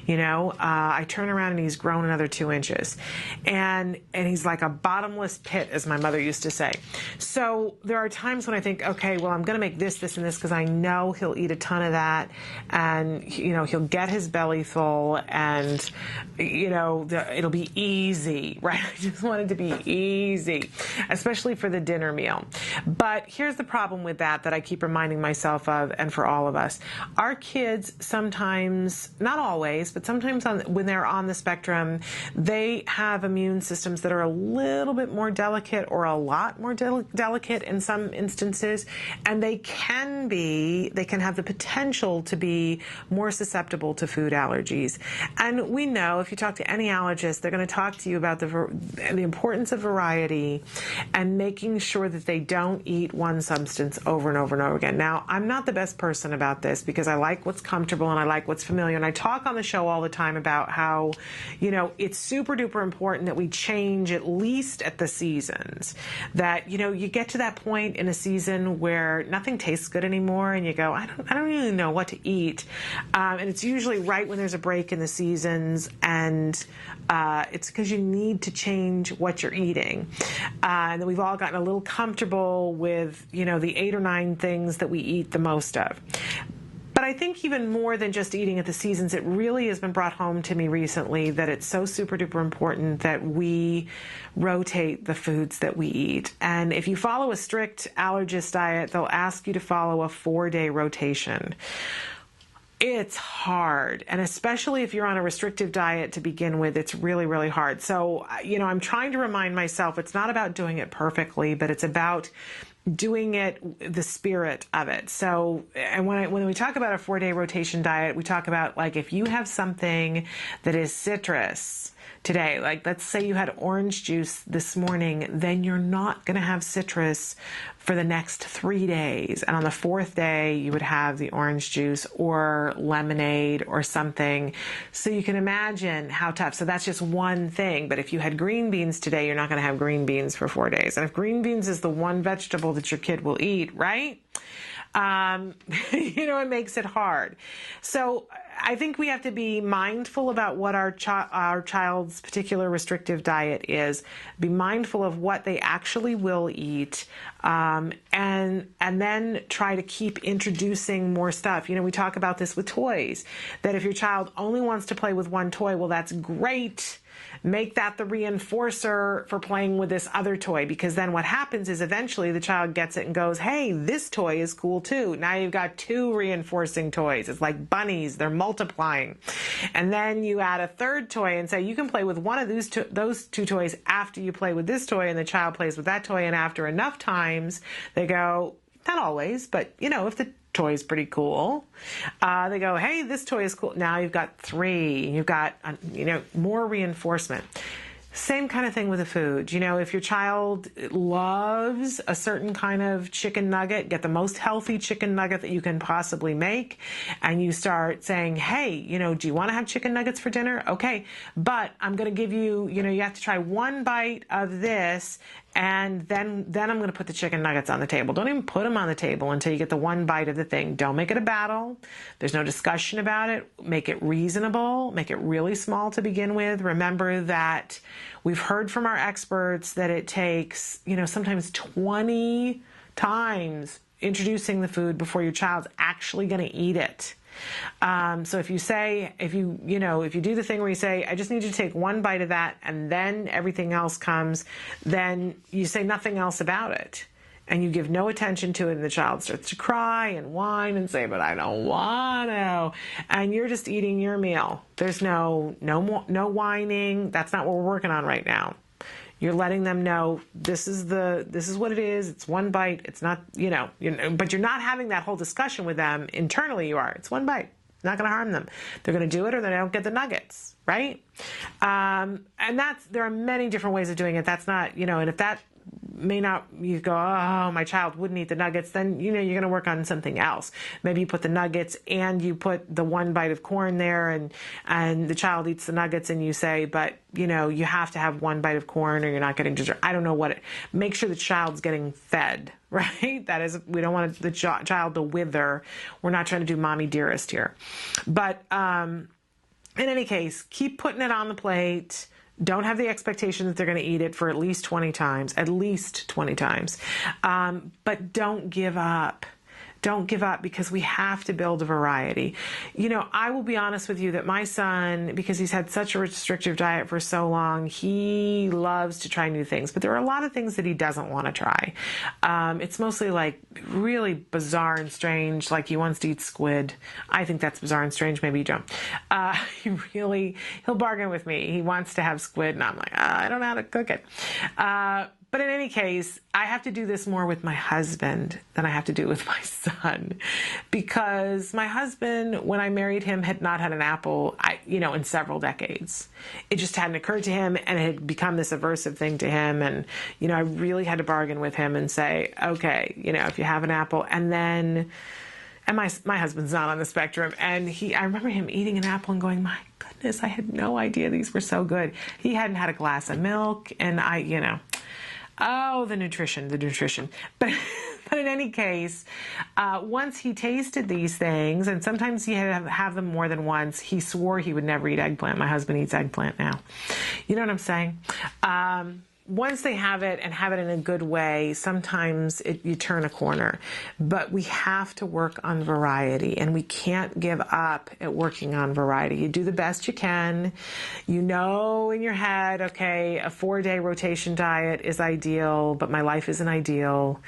You know, I turn around and he's grown another 2 inches and he's like a bottomless pit, as my mother used to say. So there are times when I think, okay, well, I'm going to make this, this, and this because I know he'll eat a ton of that, and you know he'll get his belly full, and you know it'll be easy, right? I just want it to be easy, especially for the dinner meal. But here's the problem with that I keep reminding myself of, and for all of us, our kids sometimes, not always, but sometimes when they're on the spectrum, they have immune systems that are a little bit more delicate or a lot more delicate in some instances, and they can have the potential to be more susceptible to food allergies. And we know if you talk to any allergist, they're going to talk to you about the importance of variety and making sure that they don't eat one substance over and over and over again. Now, I'm not the best person about this because I like what's comfortable and I like what's familiar, and I talk on the show all the time about how, you know, it's super duper important that we change at least at the seasons. That, you know, you get to that point in a season where nothing tastes good anymore and you go, I don't really know what to eat. And it's usually right when there's a break in the seasons, and it's because you need to change what you're eating. And then we've all gotten a little comfortable with, you know, the 8 or 9 things that we eat the most of. But I think even more than just eating at the seasons, it really has been brought home to me recently that it's so super duper important that we rotate the foods that we eat. And if you follow a strict allergist diet, they'll ask you to follow a 4-day rotation. It's hard, and especially if you're on a restrictive diet to begin with, it's really, really hard. So, you know, I'm trying to remind myself it's not about doing it perfectly, but it's about doing it, the spirit of it. So, and when we talk about a 4-day rotation diet, we talk about, like, if you have something that is citrus today, like let's say you had orange juice this morning, then you're not going to have citrus for the next 3 days. And on the 4th day, you would have the orange juice or lemonade or something. So you can imagine how tough. So that's just one thing. But if you had green beans today, you're not going to have green beans for 4 days. And if green beans is the one vegetable that your kid will eat, right? It makes it hard. So I think we have to be mindful about what our child's particular restrictive diet is. Be mindful of what they actually will eat, and then try to keep introducing more stuff. We talk about this with toys, that if your child only wants to play with one toy, well, that's great. Make that the reinforcer for playing with this other toy, because then what happens is eventually the child gets it and goes, hey, this toy is cool too. Now you've got two reinforcing toys. It's like bunnies. They're multiplying. And then you add a third toy and say, you can play with one of those two toys after you play with this toy, and the child plays with that toy. And after enough times, they go, not always, but if the toy is pretty cool, they go, hey, this toy is cool. Now you've got three. You've got, more reinforcement. Same kind of thing with the food. If your child loves a certain kind of chicken nugget, get the most healthy chicken nugget that you can possibly make, and you start saying, hey, do you want to have chicken nuggets for dinner? Okay, but I'm going to give you, you have to try one bite of this, and then I'm going to put the chicken nuggets on the table. Don't even put them on the table until you get the one bite of the thing. Don't make it a battle. There's no discussion about it. Make it reasonable. Make it really small to begin with. Remember that we've heard from our experts that it takes, sometimes 20 times introducing the food before your child's actually going to eat it. So if you do the thing where you say, I just need you to take one bite of that and then everything else comes, then you say nothing else about it. And you give no attention to it, and the child starts to cry and whine and say, but I don't want to. And you're just eating your meal. There's no whining. That's not what we're working on right now. You're letting them know this is what it is. It's one bite. It's not, but you're not having that whole discussion with them. Internally you are. It's one bite. Not going to harm them. They're going to do it, or they don't get the nuggets, right? And there are many different ways of doing it. That's not, and if that may not, you go, oh, my child wouldn't eat the nuggets, then, you're going to work on something else. Maybe you put the nuggets and you put the one bite of corn there, and the child eats the nuggets, and you say, but, you have to have one bite of corn or you're not getting dessert. I don't know make sure the child's getting fed, right? That is, we don't want the child to wither. We're not trying to do mommy dearest here. But, in any case, keep putting it on the plate. Don't have the expectation that they're going to eat it for at least 20 times, but don't give up. Don't give up, because we have to build a variety. I will be honest with you that my son, because he's had such a restrictive diet for so long, he loves to try new things, but there are a lot of things that he doesn't want to try. It's mostly like really bizarre and strange, like he wants to eat squid. I think that's bizarre and strange. Maybe you don't. He'll bargain with me. He wants to have squid, and I'm like, I don't know how to cook it. But in any case, I have to do this more with my husband than I have to do with my son, because my husband, when I married him, had not had an apple, in several decades. It just hadn't occurred to him, and it had become this aversive thing to him. And, I really had to bargain with him and say, okay, if you have an apple, and my husband's not on the spectrum, and I remember him eating an apple and going, my goodness, I had no idea these were so good. He hadn't had a glass of milk, and the nutrition. But in any case, once he tasted these things, and sometimes he had to have them more than once, he swore he would never eat eggplant. My husband eats eggplant now. You know what I'm saying? Once they have it, and have it in a good way, sometimes you turn a corner. But we have to work on variety, and we can't give up at working on variety. You do the best you can. In your head, okay, a 4-day rotation diet is ideal, but my life isn't ideal.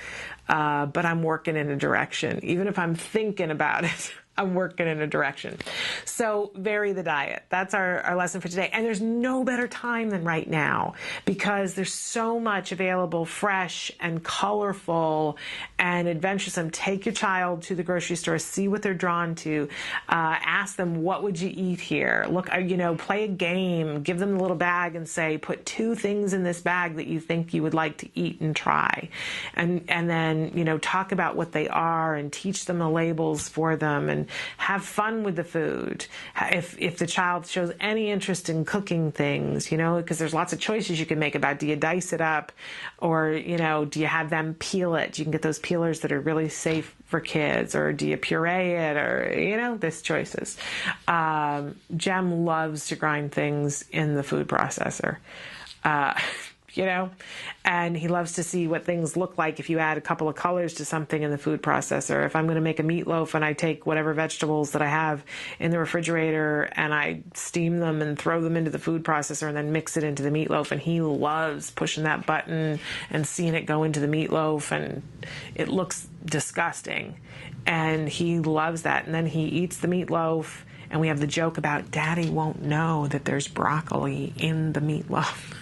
But I'm working in a direction. Even if I'm thinking about it, I'm working in a direction. So vary the diet. That's our lesson for today. And there's no better time than right now, because there's so much available, fresh and colorful and adventuresome. Take your child to the grocery store, see what they're drawn to, ask them, what would you eat here? Look, play a game, give them the little bag and say, put 2 things in this bag that you think you would like to eat and try. And then, talk about what they are and teach them the labels for them, and and have fun with the food. If the child shows any interest in cooking things, because there's lots of choices you can make about, do you dice it up, or, do you have them peel it? You can get those peelers that are really safe for kids, or do you puree it, or, there's choices. Jem loves to grind things in the food processor. And he loves to see what things look like if you add a couple of colors to something in the food processor. If I'm going to make a meatloaf and I take whatever vegetables that I have in the refrigerator and I steam them and throw them into the food processor and then mix it into the meatloaf, and he loves pushing that button and seeing it go into the meatloaf, and it looks disgusting. And he loves that. And then he eats the meatloaf, and we have the joke about Daddy won't know that there's broccoli in the meatloaf.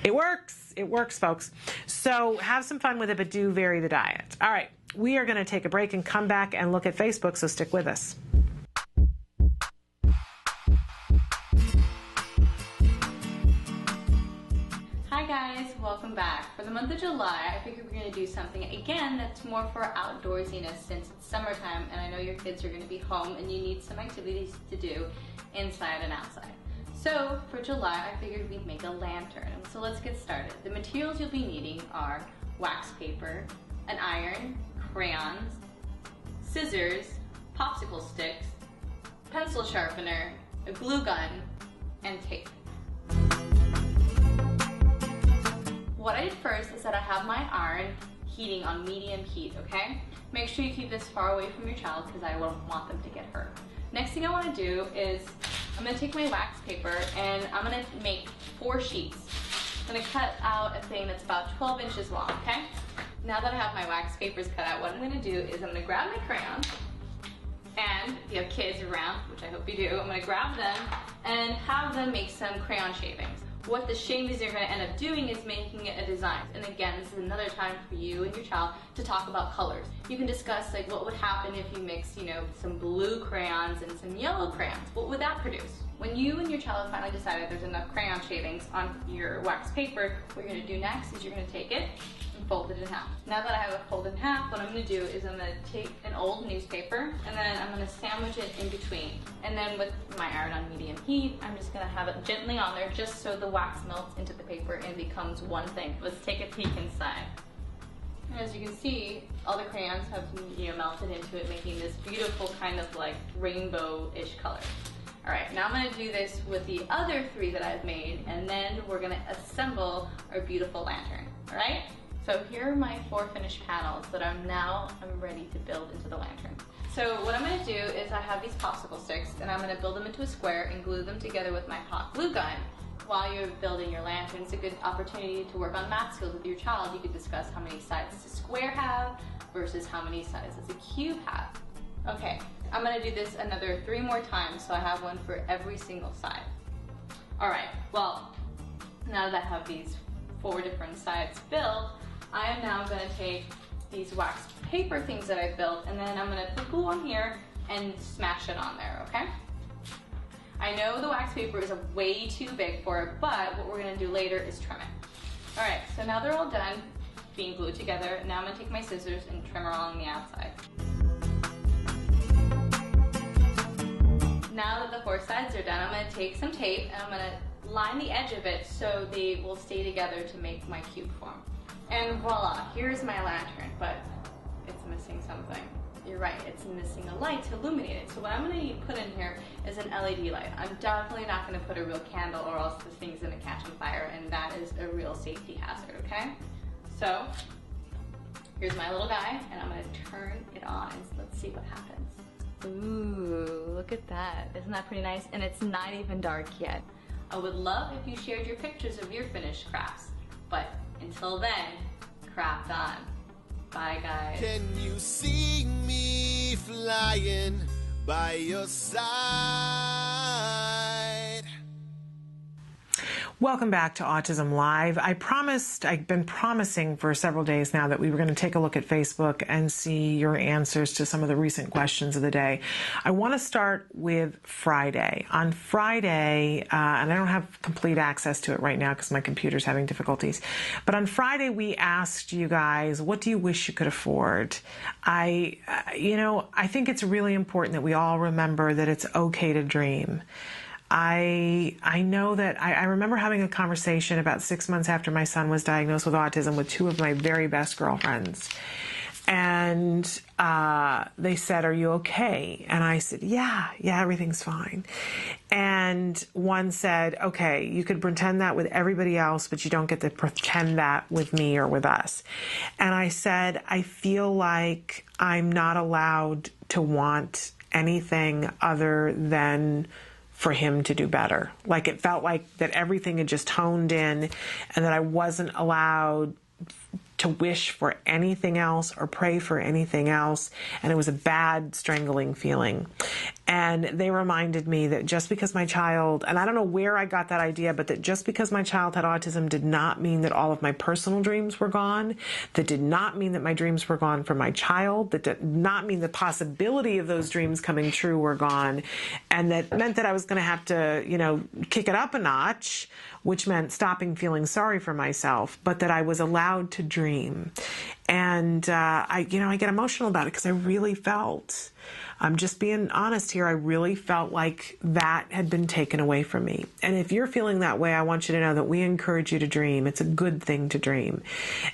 It works. It works, folks. So have some fun with it, but do vary the diet. All right. We are going to take a break and come back and look at Facebook, so stick with us. Hi guys, welcome back. For the month of July, I figured we're going to do something again that's more for outdoorsiness, since it's summertime and I know your kids are going to be home and you need some activities to do inside and outside. So for July, I figured we'd make a lantern. So let's get started. The materials you'll be needing are wax paper, an iron, crayons, scissors, popsicle sticks, pencil sharpener, a glue gun, and tape. What I did first is that I have my iron heating on medium heat, okay? Make sure you keep this far away from your child because I won't want them to get hurt. Next thing I want to do is I'm going to take my wax paper and I'm going to make 4 sheets. I'm going to cut out a thing that's about 12 inches long, okay? Now that I have my wax papers cut out, what I'm going to do is I'm going to grab my crayons, and if you have kids around, which I hope you do, I'm going to grab them and have them make some crayon shavings. What the shavings are going to end up doing is making it a design. And again, this is another time for you and your child to talk about colors. You can discuss like what would happen if you mix, some blue crayons and some yellow crayons. What would that produce? When you and your child have finally decided there's enough crayon shavings on your wax paper, what you're going to do next is you're going to take it and fold it in half. Now that I have it folded in half, what I'm going to do is I'm going to take an old newspaper and then I'm going to sandwich it in between. And then with my iron on medium heat, I'm just going to have it gently on there just so the wax melts into the paper and becomes one thing. Let's take a peek inside. And as you can see, all the crayons have melted into it, making this beautiful kind of like rainbow-ish color. Alright, now I'm going to do this with the other 3 that I've made, and then we're going to assemble our beautiful lantern. Alright? So here are my 4 finished panels that I'm ready to build into the lantern. So what I'm going to do is I have these popsicle sticks, and I'm going to build them into a square and glue them together with my hot glue gun. While you're building your lantern, it's a good opportunity to work on math skills with your child. You could discuss how many sides does a square have versus how many sides does a cube have. Okay, I'm going to do this another 3 more times, so I have one for every single side. Alright, well, now that I have these 4 different sides built, I am now going to take these wax paper things that I built, and then I'm going to put glue on here and smash it on there, okay? I know the wax paper is way too big for it, but what we're going to do later is trim it. Alright, so now they're all done being glued together. Now I'm going to take my scissors and trim along the outside. Now that the 4 sides are done, I'm going to take some tape and I'm going to line the edge of it so they will stay together to make my cube form. And voila, here's my lantern, but it's missing something. You're right, it's missing a light to illuminate it. So what I'm going to put in here is an LED light. I'm definitely not going to put a real candle or else this thing's going to catch on fire, and that is a real safety hazard, okay? So here's my little guy, and I'm going to turn it on and let's see what happens. Ooh, look at that. Isn't that pretty nice? And it's not even dark yet. I would love if you shared your pictures of your finished crafts. But until then, craft on. Bye, guys. Can you see me flying by your side? Welcome back to Autism Live. I've been promising for several days now that we were going to take a look at Facebook and see your answers to some of the recent questions of the day. I want to start with Friday. On Friday, and I don't have complete access to it right now because my computer's having difficulties, but on Friday we asked you guys, what do you wish you could afford? I think it's really important that we all remember that it's okay to dream. I know that I remember having a conversation about 6 months after my son was diagnosed with autism with two of my very best girlfriends. And they said, "Are you okay?" And I said, yeah, everything's fine. And one said, "Okay, you could pretend that with everybody else, but you don't get to pretend that with me or with us." And I said, "I feel like I'm not allowed to want anything other than for him to do better." Like it felt like that everything had just honed in and that I wasn't allowed to wish for anything else or pray for anything else. And it was a bad, strangling feeling. And they reminded me that just because my child, and I don't know where I got that idea, but that just because my child had autism did not mean that all of my personal dreams were gone. That did not mean that my dreams were gone for my child. That did not mean the possibility of those dreams coming true were gone. And that meant that I was going to have to, kick it up a notch, which meant stopping feeling sorry for myself, but that I was allowed to dream. And I get emotional about it because I really felt, I'm just being honest here, I really felt like that had been taken away from me. And if you're feeling that way, I want you to know that we encourage you to dream. It's a good thing to dream.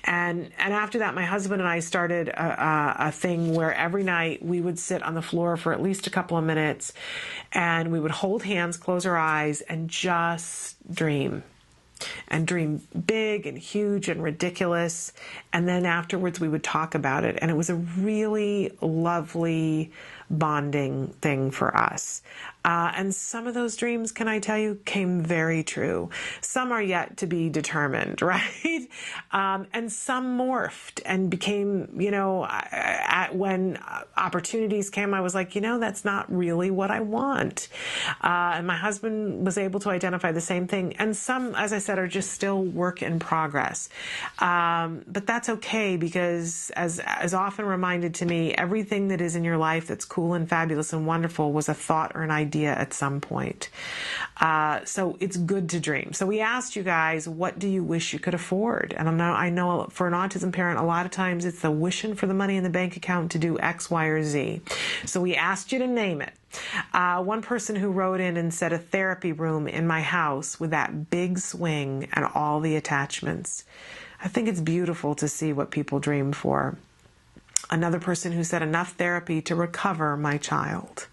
And after that, my husband and I started a thing where every night we would sit on the floor for at least a couple of minutes and we would hold hands, close our eyes, and just dream. And dream big and huge and ridiculous. And then afterwards we would talk about it. And it was a really lovely bonding thing for us. And some of those dreams, can I tell you, came very true. Some are yet to be determined, right? And some morphed and became, when opportunities came, I was like, that's not really what I want. And my husband was able to identify the same thing. And some, as I said, are just still work in progress. But that's okay because as often reminded to me, everything that is in your life that's cool and fabulous and wonderful was a thought or an idea at some point. So it's good to dream. So we asked you guys, what do you wish you could afford? And I know for an autism parent, a lot of times it's the wishing for the money in the bank account to do X, Y, or Z. So we asked you to name it. One person who wrote in and said, a therapy room in my house with that big swing and all the attachments. I think it's beautiful to see what people dream for. Another person who said, enough therapy to recover my child.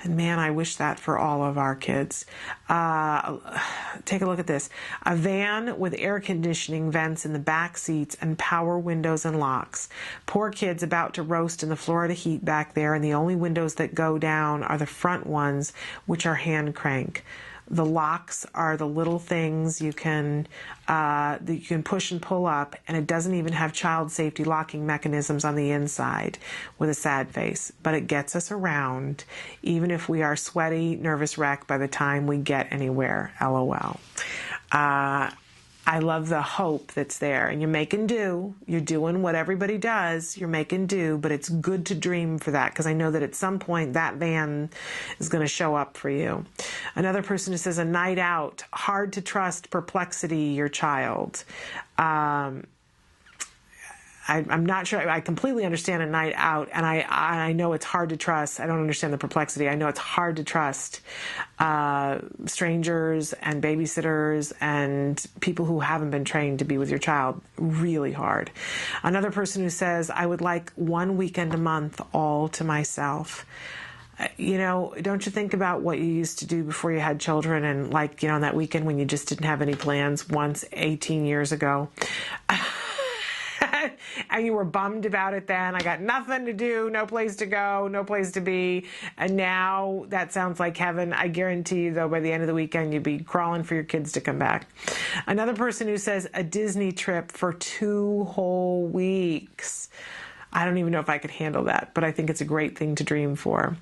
And man, I wish that for all of our kids. Take a look at this. A van with air conditioning vents in the back seats and power windows and locks. Poor kids about to roast in the Florida heat back there, and the only windows that go down are the front ones, which are hand crank. The locks are the little things you can push and pull up, and it doesn't even have child safety locking mechanisms on the inside, with a sad face. But it gets us around, even if we are sweaty, nervous wreck by the time we get anywhere. LOL. I love the hope that's there, and you're making do. You're doing what everybody does. You're making do, but it's good to dream for that, because I know that at some point that van is going to show up for you. Another person who says, a night out, hard to trust, perplexity, your child. I'm not sure. I completely understand a night out, and I know it's hard to trust. I don't understand the perplexity. I know it's hard to trust strangers and babysitters and people who haven't been trained to be with your child. Really hard. Another person who says, I would like 1 weekend a month all to myself. Don't you think about what you used to do before you had children, and on that weekend when you just didn't have any plans once 18 years ago? And you were bummed about it then. I got nothing to do, no place to go, no place to be. And now that sounds like heaven. I guarantee you, though, by the end of the weekend, you'd be crawling for your kids to come back. Another person who says a Disney trip for 2 whole weeks. I don't even know if I could handle that, but I think it's a great thing to dream for.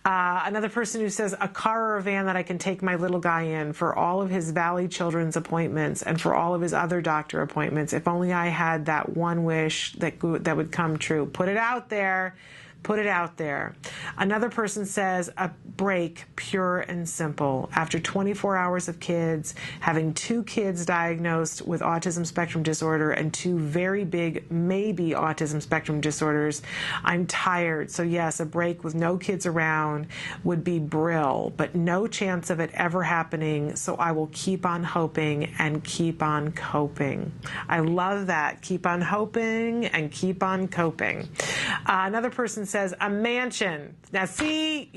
Another person who says a car or a van that I can take my little guy in for all of his Valley Children's appointments and for all of his other doctor appointments. If only I had that one wish that would come true. Put it out there. Put it out there. Another person says a break, pure and simple. After 24 hours of kids, having 2 kids diagnosed with autism spectrum disorder and 2 very big, maybe autism spectrum disorders, I'm tired. So yes, a break with no kids around would be brill, but no chance of it ever happening. So I will keep on hoping and keep on coping. I love that. Keep on hoping and keep on coping. Another person says a mansion. Now see,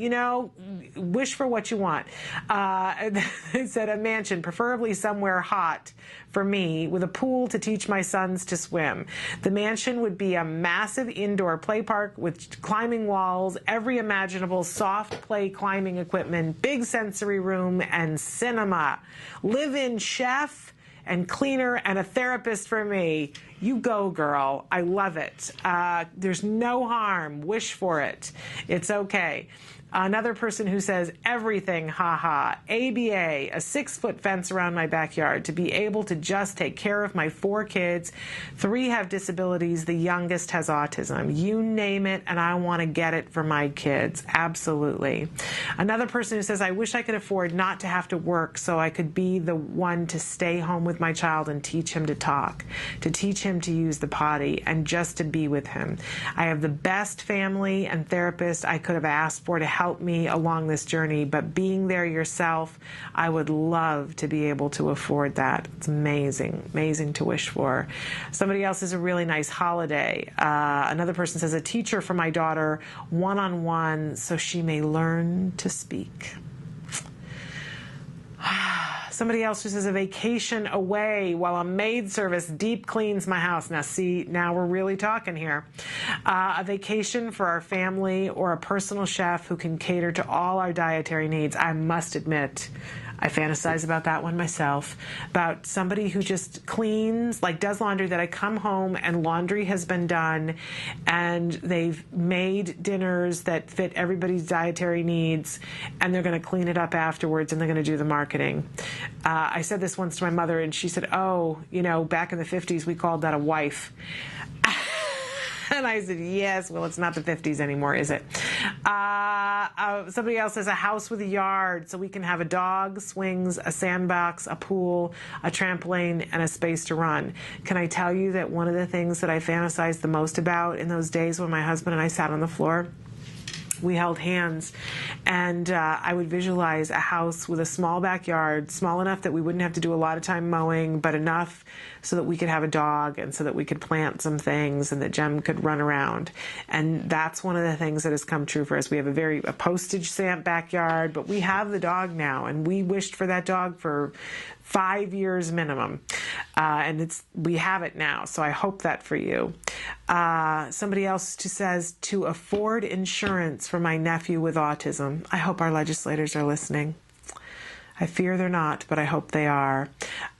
wish for what you want. They said a mansion, preferably somewhere hot for me, with a pool to teach my sons to swim. The mansion would be a massive indoor play park with climbing walls, every imaginable soft play climbing equipment, big sensory room, and cinema. Live-in chef and cleaner and a therapist for me. You go, girl. I love it. There's no harm. Wish for it. It's okay. Another person who says everything, haha. ABA, a 6-foot fence around my backyard to be able to just take care of my 4 kids. 3 have disabilities. The youngest has autism. You name it, and I want to get it for my kids. Absolutely. Another person who says, I wish I could afford not to have to work so I could be the one to stay home with my child and teach him to talk, to teach him to use the potty, and just to be with him. I have the best family and therapist I could have asked for to help me along this journey, but being there yourself, I would love to be able to afford that. It's amazing, amazing to wish for. Somebody else is a really nice holiday. Another person says a teacher for my daughter, one-on-one, so she may learn to speak. Somebody else who says a vacation away while a maid service deep cleans my house. Now see, now we're really talking here. A vacation for our family or a personal chef who can cater to all our dietary needs. I must admit, I fantasize about that one myself, about somebody who just cleans, like does laundry, that I come home and laundry has been done and they've made dinners that fit everybody's dietary needs and they're going to clean it up afterwards and they're going to do the marketing. I said this once to my mother and she said, oh, back in the 50s, we called that a wife. And I said, yes, well, it's not the 50s anymore, is it? Somebody else says a house with a yard so we can have a dog, swings, a sandbox, a pool, a trampoline, and a space to run. Can I tell you that one of the things that I fantasized the most about in those days when my husband and I sat on the floor, we held hands, and I would visualize a house with a small backyard, small enough that we wouldn't have to do a lot of time mowing, but enough so that we could have a dog and so that we could plant some things and that Jem could run around. And that's one of the things that has come true for us. We have a postage stamp backyard, but we have the dog now, and we wished for that dog for 5 years minimum. And we have it now, so I hope that for you. Somebody else says to afford insurance for my nephew with autism. I hope our legislators are listening. I fear they're not, but I hope they are.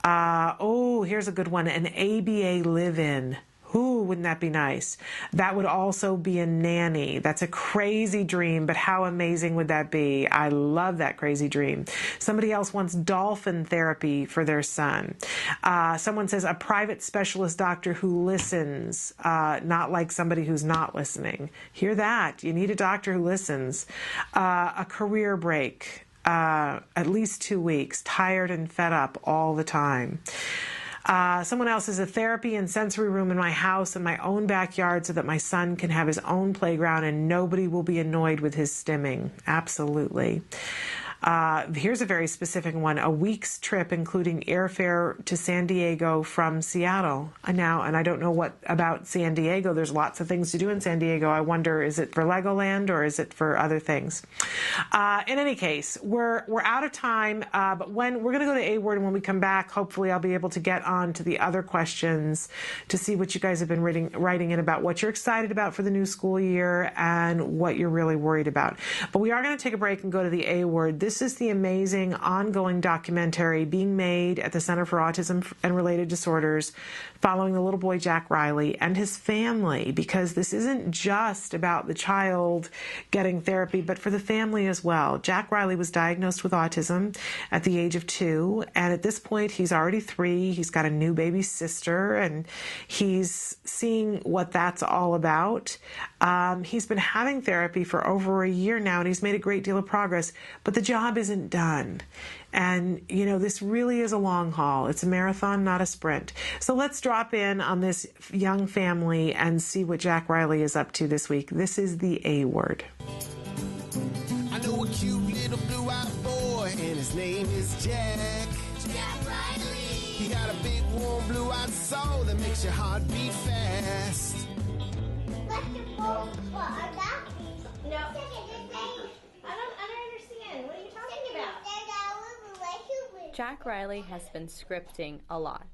Here's a good one. An ABA live-in. Ooh, wouldn't that be nice? That would also be a nanny. That's a crazy dream, but how amazing would that be? I love that crazy dream. Somebody else wants dolphin therapy for their son. Someone says a private specialist doctor who listens, not like somebody who's not listening. Hear that? You need a doctor who listens. A career break, at least 2 weeks, tired and fed up all the time. Someone else is a therapy and sensory room in my house and my own backyard so that my son can have his own playground and nobody will be annoyed with his stimming. Absolutely. Here's a very specific one. A week's trip, including airfare to San Diego from Seattle. Now, and I don't know what about San Diego. There's lots of things to do in San Diego. I wonder, is it for Legoland or is it for other things? In any case, we're out of time, but when we're going to go to A Word, and when we come back, hopefully I'll be able to get on to the other questions to see what you guys have been writing in about what you're excited about for the new school year and what you're really worried about. But we are going to take a break and go to the A Word. This this is the amazing ongoing documentary being made at the Center for Autism and Related Disorders following the little boy Jack Riley and his family, because this isn't just about the child getting therapy, but for the family as well. Jack Riley was diagnosed with autism at the age of 2, and at this point he's already 3. He's got a new baby sister, and he's seeing what that's all about. He's been having therapy for over a year now, and he's made a great deal of progress, but the job isn't done. And, you know, this really is a long haul. It's a marathon, not a sprint. So let's drop in on this young family and see what Jack Riley is up to this week. This is the A word. I know a cute little blue-eyed boy, and his name is Jack. Jack Riley. He got a big, warm, blue-eyed soul that makes your heart beat fast. No. I don't understand. What are you talking about? Jack Riley has been scripting a lot.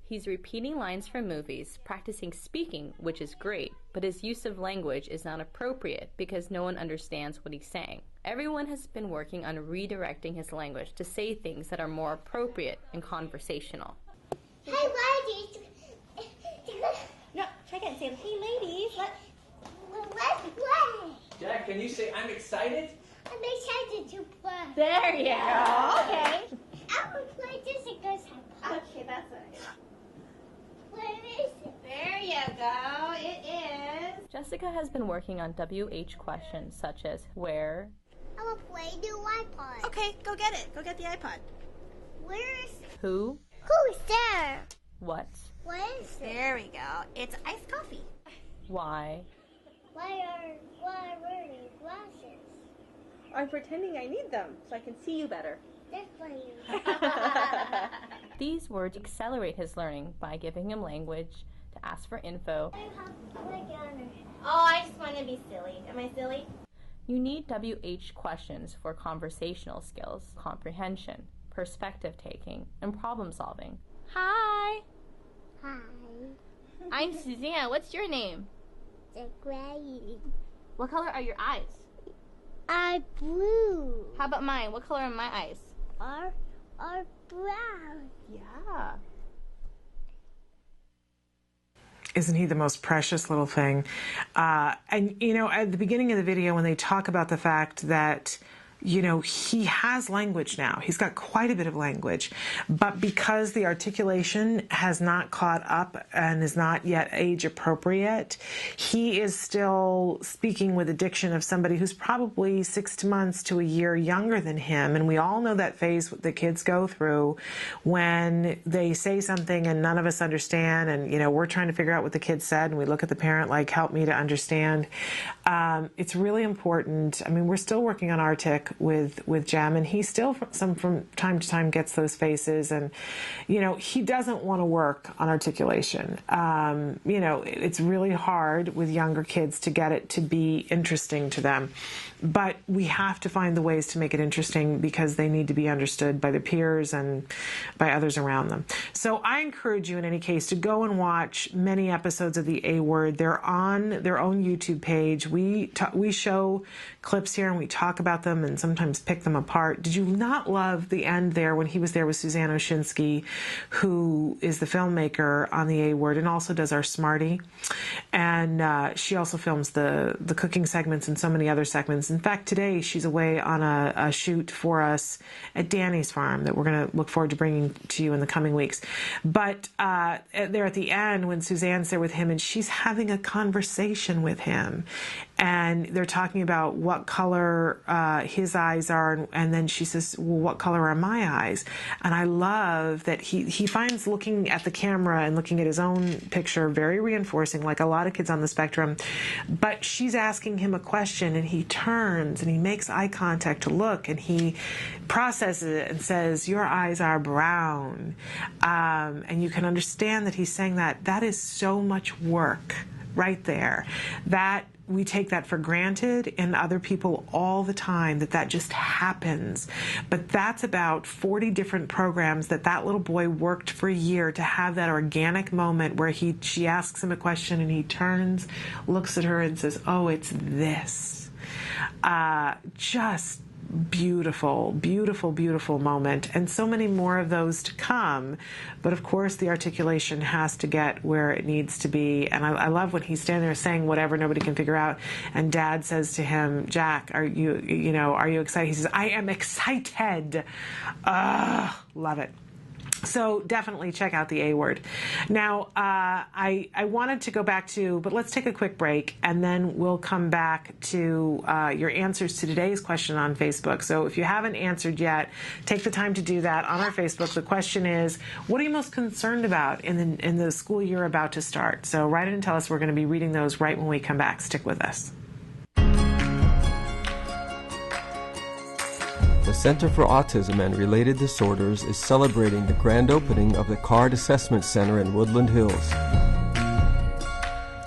He's repeating lines from movies, practicing speaking, which is great, but his use of language is not appropriate because no one understands what he's saying. Everyone has been working on redirecting his language to say things that are more appropriate and conversational. Hey, ladies. No, try again. Say, hey, ladies. Let's play. Jack, can you say I'm excited? I'm excited to play. There you go. Okay. I will play Jessica's house. Okay, that's it. Where is it? There you go. It is. Jessica has been working on WH questions such as where. I will play the iPod. Okay, go get it. Go get the iPod. Where is? Who. Who is there? What. What is there? There we go. It's iced coffee. Why. Why are wearing glasses? I'm pretending I need them so I can see you better. This for you. These words accelerate his learning by giving him language to ask for info. Oh, I just want to be silly. Am I silly? You need WH questions for conversational skills, comprehension, perspective taking, and problem solving. Hi. Hi. I'm Suzanne. What's your name? The gray. What color are your eyes? Are blue. How about mine? What color are my eyes? Are brown. Yeah. Isn't he the most precious little thing? And, you know, at the beginning of the video, when they talk about the fact that, you know, he has language now. He's got quite a bit of language. But because the articulation has not caught up and is not yet age appropriate, he is still speaking with the diction of somebody who's probably 6 months to a year younger than him. And we all know that phase that kids go through when they say something and none of us understand. And, you know, we're trying to figure out what the kid said. And we look at the parent like, help me to understand. It's really important. I mean, we're still working on Artic with Jem, and he still from time to time gets those faces, and you know, he doesn't want to work on articulation. You know, it's really hard with younger kids to get it to be interesting to them, but we have to find the ways to make it interesting because they need to be understood by their peers and by others around them. So I encourage you in any case to go and watch many episodes of the A Word. They're on their own YouTube page. We show clips here and we talk about them and sometimes pick them apart. Did you not love the end there when he was there with Suzanne Oshinsky, who is the filmmaker on the A Word and also does our Smarty? And she also films the cooking segments and so many other segments. In fact, today she's away on a shoot for us at Danny's farm that we're going to look forward to bringing to you in the coming weeks. But there at the end when Suzanne's there with him and she's having a conversation with him and they're talking about what color his eyes are, and then she says, well, what color are my eyes? And I love that he finds looking at the camera and looking at his own picture very reinforcing, like a lot of kids on the spectrum. But she's asking him a question and he turns and he makes eye contact to look and he processes it and says, your eyes are brown. And you can understand that he's saying that. That is so much work right there. That we take that for granted in other people all the time, that just happens. But that's about 40 different programs that little boy worked for a year to have that organic moment where she asks him a question and he turns, looks at her and says, oh, it's this. Just beautiful, beautiful, beautiful moment, and so many more of those to come. But of course, the articulation has to get where it needs to be. And I love when he's standing there saying whatever nobody can figure out, and Dad says to him, "Jack, are you excited?" He says, "I am excited." Love it. So definitely check out the A word. Now, I wanted to go back to, but let's take a quick break, and then we'll come back to your answers to today's question on Facebook. So if you haven't answered yet, take the time to do that on our Facebook. The question is, what are you most concerned about in the school year about to start? So write it and tell us. We're going to be reading those right when we come back. Stick with us. The Center for Autism and Related Disorders is celebrating the grand opening of the CARD Assessment Center in Woodland Hills.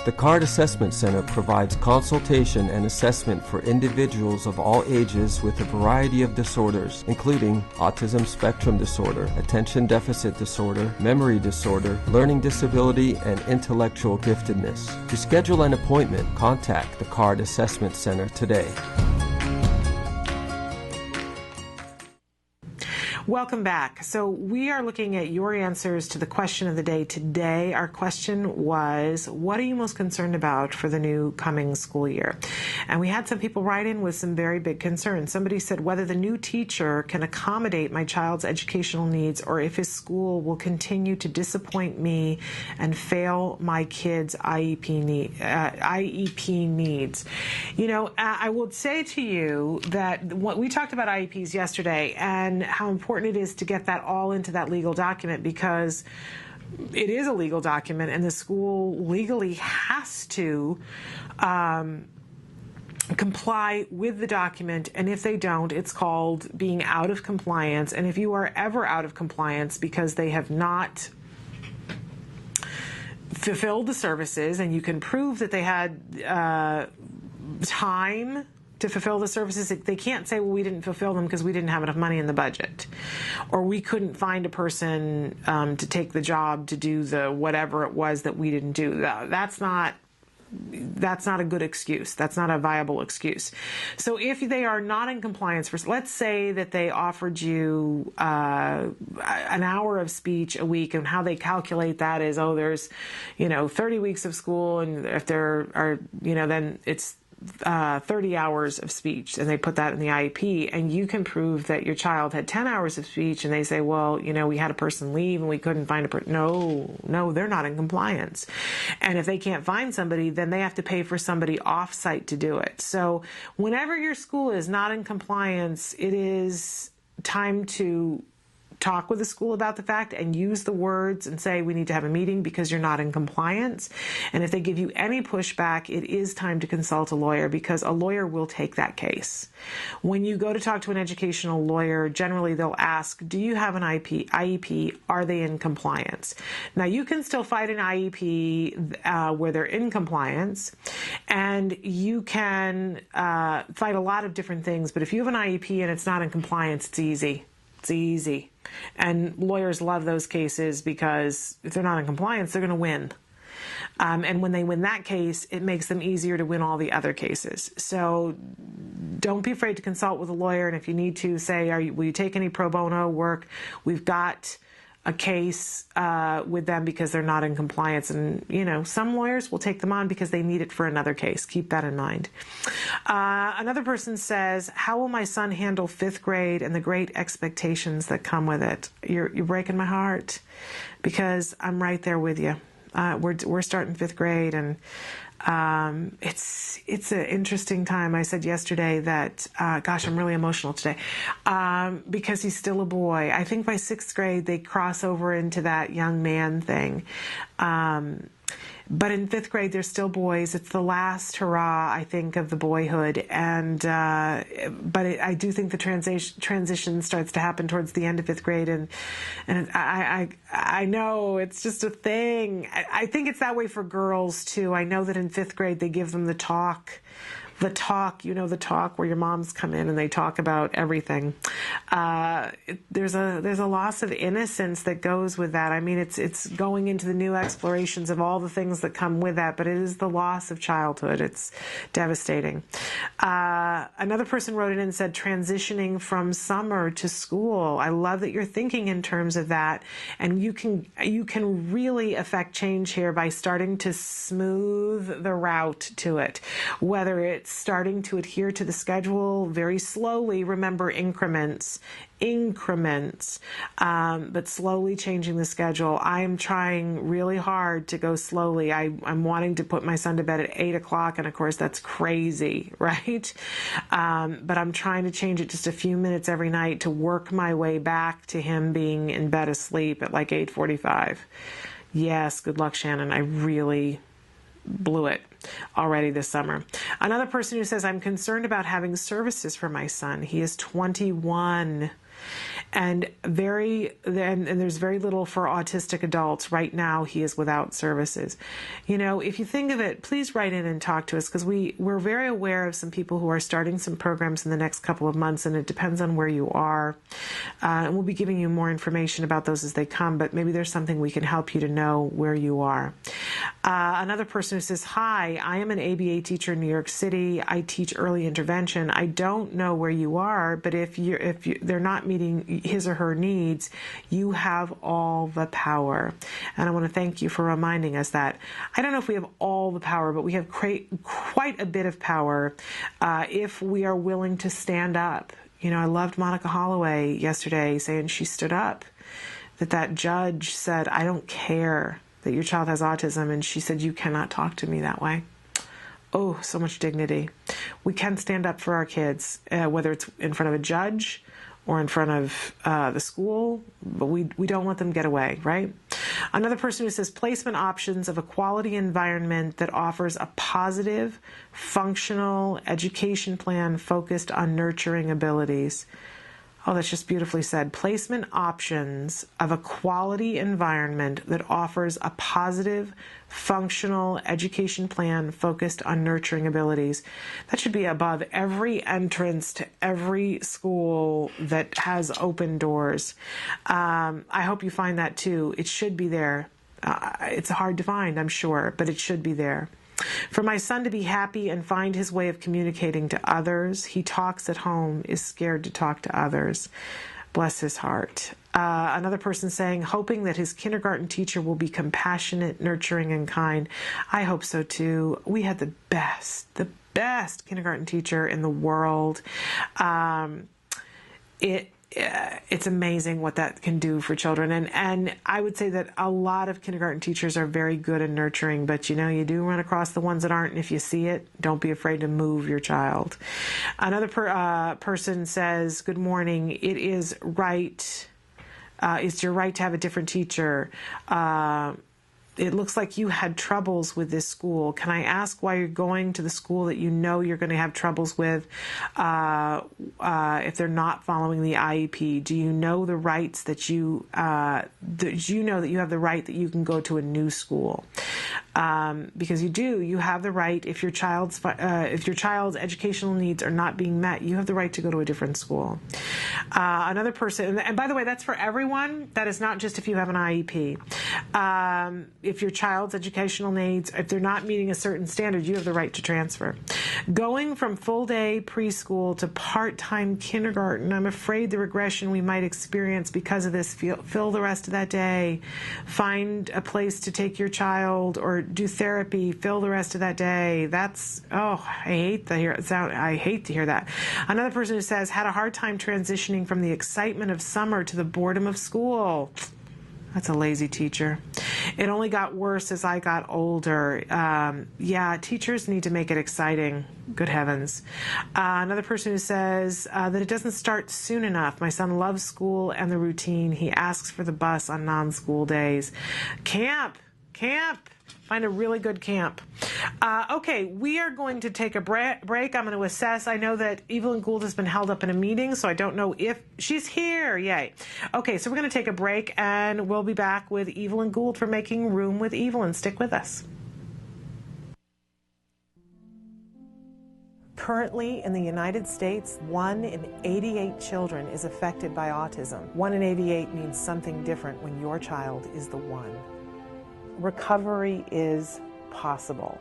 The CARD Assessment Center provides consultation and assessment for individuals of all ages with a variety of disorders, including Autism Spectrum disorder, attention deficit disorder, memory disorder, learning disability, and intellectual giftedness. To schedule an appointment, contact the CARD Assessment Center today. Welcome back. So we are looking at your answers to the question of the day today. Our question was, what are you most concerned about for the new coming school year? And we had some people write in with some very big concerns. Somebody said whether the new teacher can accommodate my child's educational needs, or if his school will continue to disappoint me and fail my kids' IEP needs. You know, I would say to you that we talked about IEPs yesterday and how important it is to get that all into that legal document, because it is a legal document and the school legally has to comply with the document, and if they don't, it's called being out of compliance. And if you are ever out of compliance because they have not fulfilled the services, and you can prove that they had time to fulfill the services, they can't say, well, we didn't fulfill them because we didn't have enough money in the budget, or we couldn't find a person to take the job to do the whatever it was that we didn't do. That's not a good excuse. That's not a viable excuse. So if they are not in compliance, let's say that they offered you an hour of speech a week, and how they calculate that is, there's 30 weeks of school, and if there are then it's 30 hours of speech, and they put that in the IEP, and you can prove that your child had 10 hours of speech, and they say, well, we had a person leave and we couldn't find a person. No, they're not in compliance. And if they can't find somebody, then they have to pay for somebody off-site to do it. So whenever your school is not in compliance, it is time to talk with the school about the fact and use the words and say, we need to have a meeting because you're not in compliance. And if they give you any pushback, it is time to consult a lawyer, because a lawyer will take that case. When you go to talk to an educational lawyer, generally they'll ask, do you have an IEP? Are they in compliance? Now, you can still fight an IEP where they're in compliance, and you can fight a lot of different things. But if you have an IEP and it's not in compliance, it's easy. It's easy. And lawyers love those cases, because if they're not in compliance, they're going to win. And when they win that case, it makes them easier to win all the other cases. So don't be afraid to consult with a lawyer. And if you need to, say, will you take any pro bono work? We've got a case with them because they're not in compliance. And, some lawyers will take them on because they need it for another case. Keep that in mind. Another person says, how will my son handle 5th grade and the great expectations that come with it? You're breaking my heart, because I'm right there with you. We're starting 5th grade, and it's an interesting time. I said yesterday that, I'm really emotional today, because he's still a boy. I think by 6th grade, they cross over into that young man thing. But in 5th grade, they're still boys. It's the last hurrah, I think, of the boyhood. But I do think the transition starts to happen towards the end of 5th grade. And I know it's just a thing. I think it's that way for girls, too. I know that in 5th grade, they give them the talk the talk, the talk where your moms come in and they talk about everything. There's a loss of innocence that goes with that. I mean, it's going into the new explorations of all the things that come with that, but it is the loss of childhood. It's devastating. Another person wrote in and said, transitioning from summer to school. I love that you're thinking in terms of that, and you can really affect change here by starting to smooth the route to it, whether it's starting to adhere to the schedule very slowly. Remember, increments, but slowly changing the schedule. I am trying really hard to go slowly. I'm wanting to put my son to bed at 8 o'clock, and of course that's crazy, right? But I'm trying to change it just a few minutes every night to work my way back to him being in bed asleep at like 8:45. Yes, good luck, Shannon. I really blew it already this summer. Another person who says, I'm concerned about having services for my son. He is 21. And there's very little for autistic adults. Right now, he is without services. If you think of it, please write in and talk to us, because we're very aware of some people who are starting some programs in the next couple of months, and it depends on where you are. And we'll be giving you more information about those as they come, but maybe there's something we can help you to know where you are. Another person who says, hi, I am an ABA teacher in New York City. I teach early intervention. I don't know where you are, but if they're not meeting his or her needs, you have all the power. And I want to thank you for reminding us that. I don't know if we have all the power, but we have quite a bit of power if we are willing to stand up. I loved Monica Holloway yesterday saying she stood up, that judge said, I don't care that your child has autism, and she said, you cannot talk to me that way. Oh, so much dignity. We can stand up for our kids, whether it's in front of a judge or in front of the school, but we don't let them get away, right? Another person who says placement options of a quality environment that offers a positive, functional education plan focused on nurturing abilities. Oh, that's just beautifully said. Placement options of a quality environment that offers a positive, functional education plan focused on nurturing abilities. That should be above every entrance to every school that has open doors. I hope you find that too. It should be there. It's hard to find, I'm sure, but it should be there. For my son to be happy and find his way of communicating to others. He talks at home, is scared to talk to others. Bless his heart. Another person saying, hoping that his kindergarten teacher will be compassionate, nurturing, and kind. I hope so too. We had the best kindergarten teacher in the world. It's amazing what that can do for children. And I would say that a lot of kindergarten teachers are very good and nurturing, but you do run across the ones that aren't. And if you see it, don't be afraid to move your child. Another person says, good morning. It is right. It's your right to have a different teacher. It looks like you had troubles with this school. Can I ask why you're going to the school that you know you're going to have troubles with if they're not following the IEP? Do you know the rights that do you know that you have the right that you can go to a new school? Because you have the right, if your child's educational needs are not being met, you have the right to go to a different school. Another person, and by the way, that's for everyone. That is not just if you have an IEP. If your child's educational needs, if they're not meeting a certain standard, you have the right to transfer. Going from full-day preschool to part-time kindergarten, I'm afraid the regression we might experience because of this, fill the rest of that day, find a place to take your child or do therapy, fill the rest of that day. I hate to hear that. Another person who says, had a hard time transitioning from the excitement of summer to the boredom of school. That's a lazy teacher. It only got worse as I got older. Teachers need to make it exciting. Good heavens. Another person who says that it doesn't start soon enough. My son loves school and the routine. He asks for the bus on non-school days. Camp. Find a really good camp. Okay, we are going to take a break. I'm going to assess. I know that Evelyn Gould has been held up in a meeting, so I don't know if she's here. Yay. Okay, so we're going to take a break, and we'll be back with Evelyn Gould for Making Room with Evelyn. Stick with us. Currently, in the United States, 1 in 88 children is affected by autism. 1 in 88 means something different when your child is the one. Recovery is possible.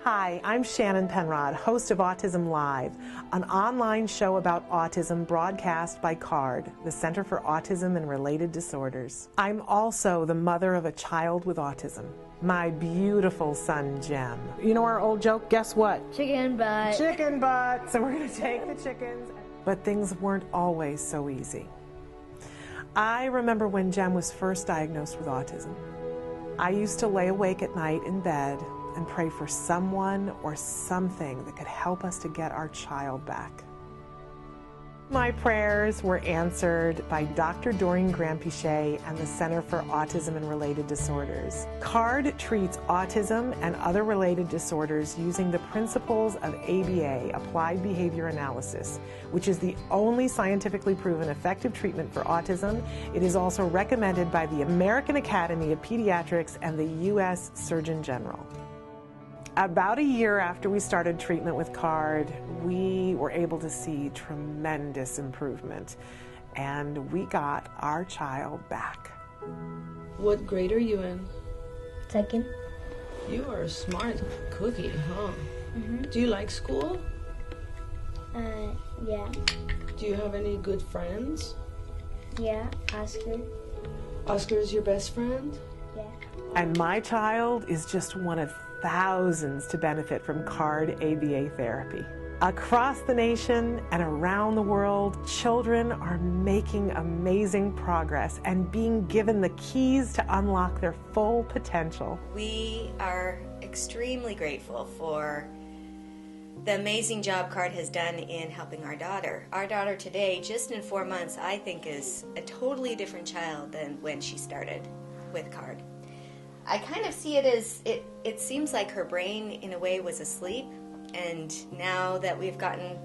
Hi, I'm Shannon Penrod, host of Autism Live, an online show about autism broadcast by CARD, the Center for Autism and Related Disorders. I'm also the mother of a child with autism, my beautiful son, Jem. You know our old joke, guess what? Chicken butt. Chicken butt. So we're going to take the chickens. But things weren't always so easy. I remember when Jem was first diagnosed with autism. I used to lay awake at night in bed and pray for someone or something that could help us to get our child back. My prayers were answered by Dr. Doreen Graham-Pichet and the Center for Autism and Related Disorders. CARD treats autism and other related disorders using the principles of ABA, Applied Behavior Analysis, which is the only scientifically proven effective treatment for autism. It is also recommended by the American Academy of Pediatrics and the U.S. Surgeon General. About a year after we started treatment with CARD, we were able to see tremendous improvement, and we got our child back. What grade are you in? Second. You are a smart cookie, huh? Mm-hmm. Do you like school? Yeah. Do you have any good friends? Yeah, Oscar. Oscar is your best friend? Yeah. And my child is just one of thousands to benefit from CARD ABA therapy. Across the nation and around the world, children are making amazing progress and being given the keys to unlock their full potential. We are extremely grateful for the amazing job CARD has done in helping our daughter. Our daughter today, just in 4 months, I think is a totally different child than when she started with CARD. I kind of see it as, it seems like her brain in a way was asleep, and now that we've gotten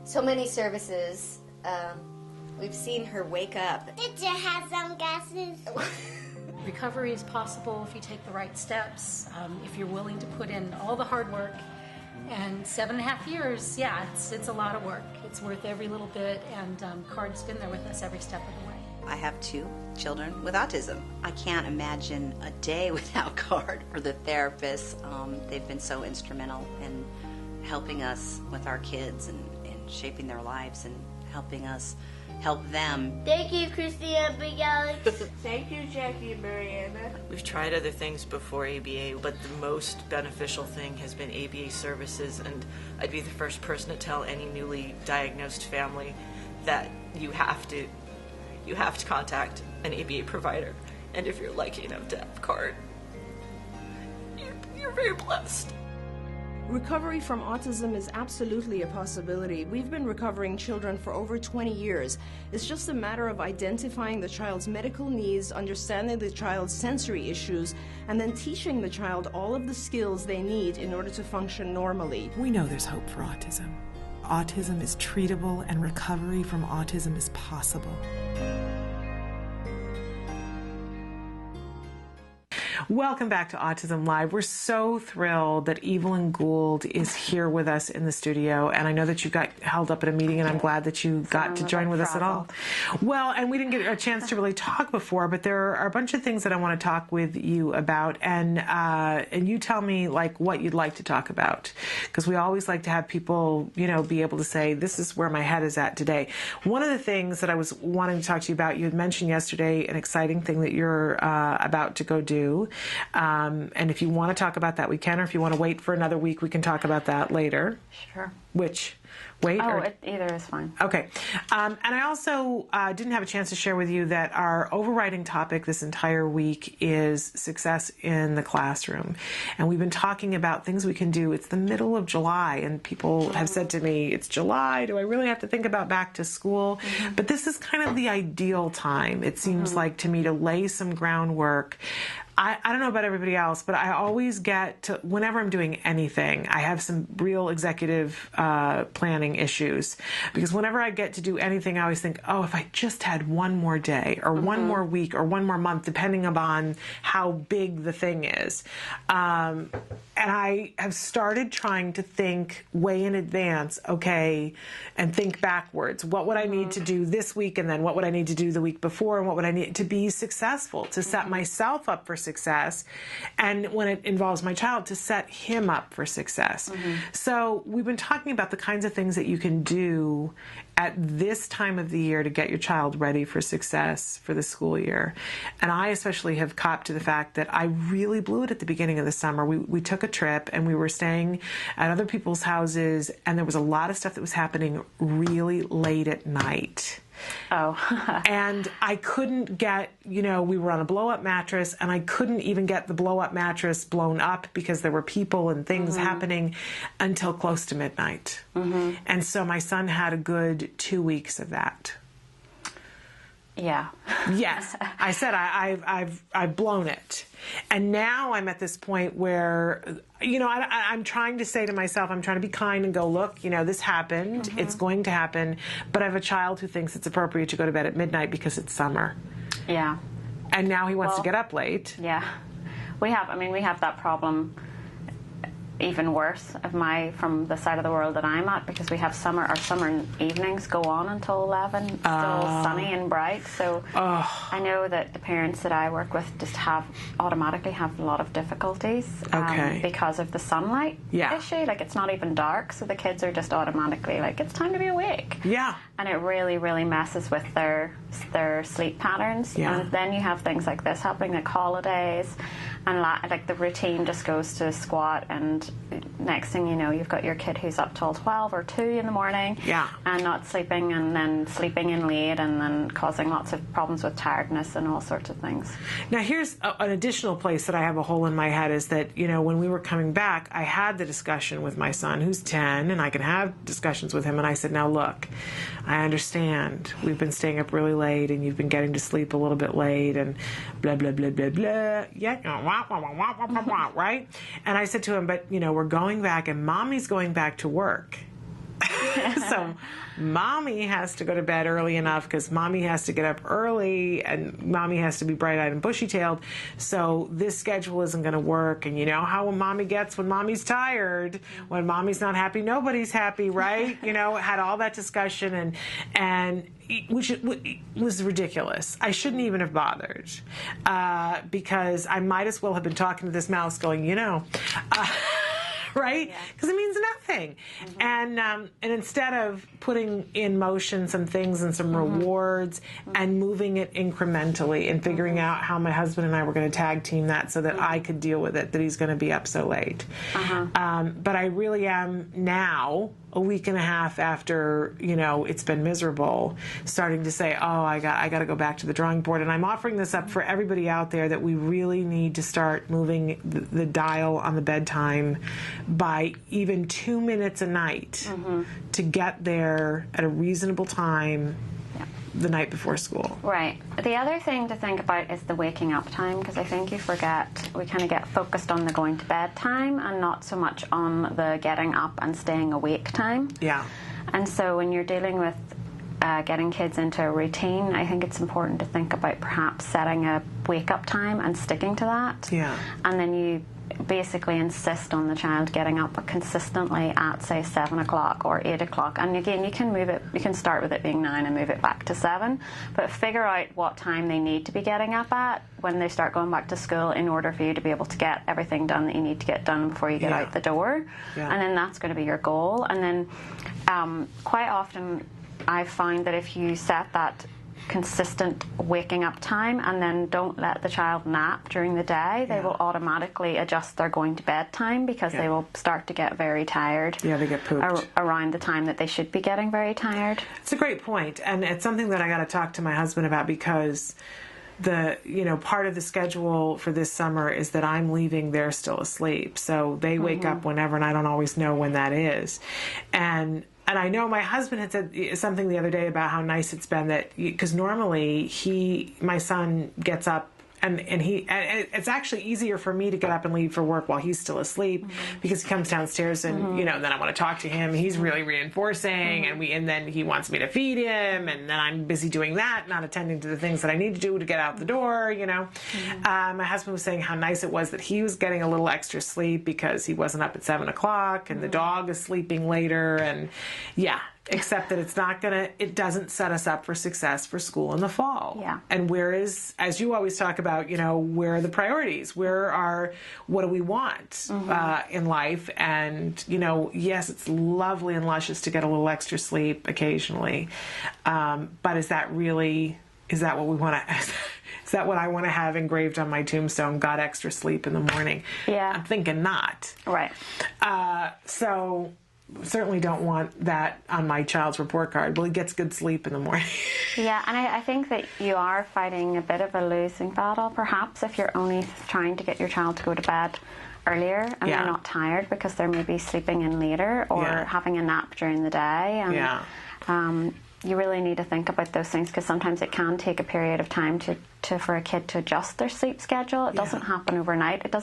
so many services, we've seen her wake up. Did you have some glasses? Recovery is possible if you take the right steps, if you're willing to put in all the hard work. And 7.5 years, yeah, it's a lot of work. It's worth every little bit, and CARD's been there with us every step of the way. I have 2 children with autism. I can't imagine a day without CARD or the therapists. They've been so instrumental in helping us with our kids and shaping their lives and helping us help them. Thank you, Christy and Big Alex. Thank you, Jackie and Mariana. We've tried other things before ABA, but the most beneficial thing has been ABA services, and I'd be the first person to tell any newly diagnosed family that you have to contact an ABA provider, and if you're lucky enough to have CARD, you're very blessed. Recovery from autism is absolutely a possibility. We've been recovering children for over 20 years. It's just a matter of identifying the child's medical needs, understanding the child's sensory issues, and then teaching the child all of the skills they need in order to function normally. We know there's hope for autism. Autism is treatable, and recovery from autism is possible. Welcome back to Autism Live. We're so thrilled that Evelyn Gould is here with us in the studio, and I know that you got held up at a meeting, and I'm glad that you got to join with us at all. Well, and we didn't get a chance to really talk before, but there are a bunch of things that I want to talk with you about, and you tell me like what you'd like to talk about, because we always like to have people, you know, be able to say, this is where my head is at today. One of the things that I was wanting to talk to you about, you had mentioned yesterday an exciting thing that you're about to go do. And if you want to talk about that, we can, or if you want to wait for another week, we can talk about that later. Sure. Which? Wait? Either is fine. Okay. And I also didn't have a chance to share with you that our overriding topic this entire week is success in the classroom. And we've been talking about things we can do. It's the middle of July, and people have said to me, it's July, do I really have to think about back to school? Mm-hmm. But this is kind of the ideal time, it seems like to me, to lay some groundwork. I don't know about everybody else, but I always get to, whenever I'm doing anything, I have some real executive planning issues. Because whenever I get to do anything, I always think, oh, if I just had one more day or one more week or one more month, depending upon how big the thing is. And I have started trying to think way in advance, okay, and think backwards. What would I need to do this week, and then what would I need to do the week before, and what would I need to be successful, to set myself up for success, and when it involves my child, to set him up for success. So we've been talking about the kinds of things that you can do at this time of the year to get your child ready for success for the school year. And I especially have copped to the fact that I really blew it at the beginning of the summer. We took a trip and we were staying at other people's houses, and there was a lot of stuff that was happening really late at night. And I couldn't get, we were on a blow-up mattress, and I couldn't even get the blow-up mattress blown up because there were people and things happening until close to midnight. And so my son had a good 2 weeks of that. Yeah. Yes. I said I've blown it. And now I'm at this point where, I'm trying to say to myself, I'm trying to be kind and go, look, this happened. It's going to happen. But I have a child who thinks it's appropriate to go to bed at midnight because it's summer. Yeah. And now he wants to get up late. Yeah. We have that problem even worse from the side of the world that I'm at, because we have our summer evenings go on until 11, still sunny and bright. So I know that the parents that I work with just automatically have a lot of difficulties because of the sunlight issue. Like, it's not even dark, so the kids are just automatically like, it's time to be awake. Yeah. And it really, really messes with their sleep patterns. Yeah. And then you have things like this happening, like holidays, and like the routine just goes to squat, and next thing you know, you've got your kid who's up till 12 or 2 in the morning and not sleeping, and then sleeping in late, and then causing lots of problems with tiredness and all sorts of things. Now, here's an additional place that I have a hole in my head is that, when we were coming back, I had the discussion with my son, who's 10, and I can have discussions with him, and I said, now look, I understand we've been staying up really late, and you've been getting to sleep a little bit late, and blah, blah, blah, blah, blah, right? And I said to him, but, we're going back, and Mommy's going back to work. So Mommy has to go to bed early enough because Mommy has to get up early, and Mommy has to be bright-eyed and bushy-tailed. So this schedule isn't going to work. And you know how Mommy gets when Mommy's tired. When Mommy's not happy, nobody's happy, right? Had all that discussion, and which was ridiculous. I shouldn't even have bothered because I might as well have been talking to this mouse going, right? Because it means nothing. And instead of putting in motion some things and some rewards and moving it incrementally and figuring out how my husband and I were going to tag team that so that I could deal with it, that he's going to be up so late. But I really am now, a week and a half after, it's been miserable, starting to say, I got to go back to the drawing board. And I'm offering this up for everybody out there that we really need to start moving the dial on the bedtime by even 2 minutes a night to get there at a reasonable time the night before school. Right. The other thing to think about is the waking up time, because I think we kind of get focused on the going to bed time and not so much on the getting up and staying awake time. Yeah. And so when you're dealing with getting kids into a routine, I think it's important to think about perhaps setting a wake up time and sticking to that. Yeah. And then you basically insist on the child getting up consistently at, say, 7 o'clock or 8 o'clock. And again, you can start with it being 9 and move it back to 7, but figure out what time they need to be getting up at when they start going back to school in order for you to be able to get everything done that you need to get done before you get out the door. Yeah. And then that's going to be your goal. And then quite often I find that if you set that consistent waking up time and then don't let the child nap during the day, they will automatically adjust their going to bed time, because they will start to get very tired. Yeah, they get pooped around the time that they should be getting very tired. It's a great point, and it's something that I got to talk to my husband about, because part of the schedule for this summer is that I'm leaving, they're still asleep, so they wake up whenever, and I don't always know when that is. And I know my husband had said something the other day about how nice it's been that, because normally my son gets up and it's actually easier for me to get up and leave for work while he's still asleep because he comes downstairs and then I want to talk to him. He's really reinforcing, and then he wants me to feed him, and then I'm busy doing that, not attending to the things that I need to do to get out the door. My husband was saying how nice it was that he was getting a little extra sleep because he wasn't up at 7 o'clock, and the dog is sleeping later, and except that it doesn't set us up for success for school in the fall. Yeah. And whereas, as you always talk about, where are the priorities? What do we want in life? And, yes, it's lovely and luscious to get a little extra sleep occasionally. But is that what we want to, is that what I want to have engraved on my tombstone? Got extra sleep in the morning? Yeah. I'm thinking not. Right. So certainly don't want that on my child's report card. Well, he gets good sleep in the morning. Yeah, and I think that you are fighting a bit of a losing battle, perhaps, if you're only trying to get your child to go to bed earlier and they're not tired because they're maybe sleeping in later or having a nap during the day. And, you really need to think about those things because sometimes it can take a period of time for a kid to adjust their sleep schedule. It doesn't happen overnight. It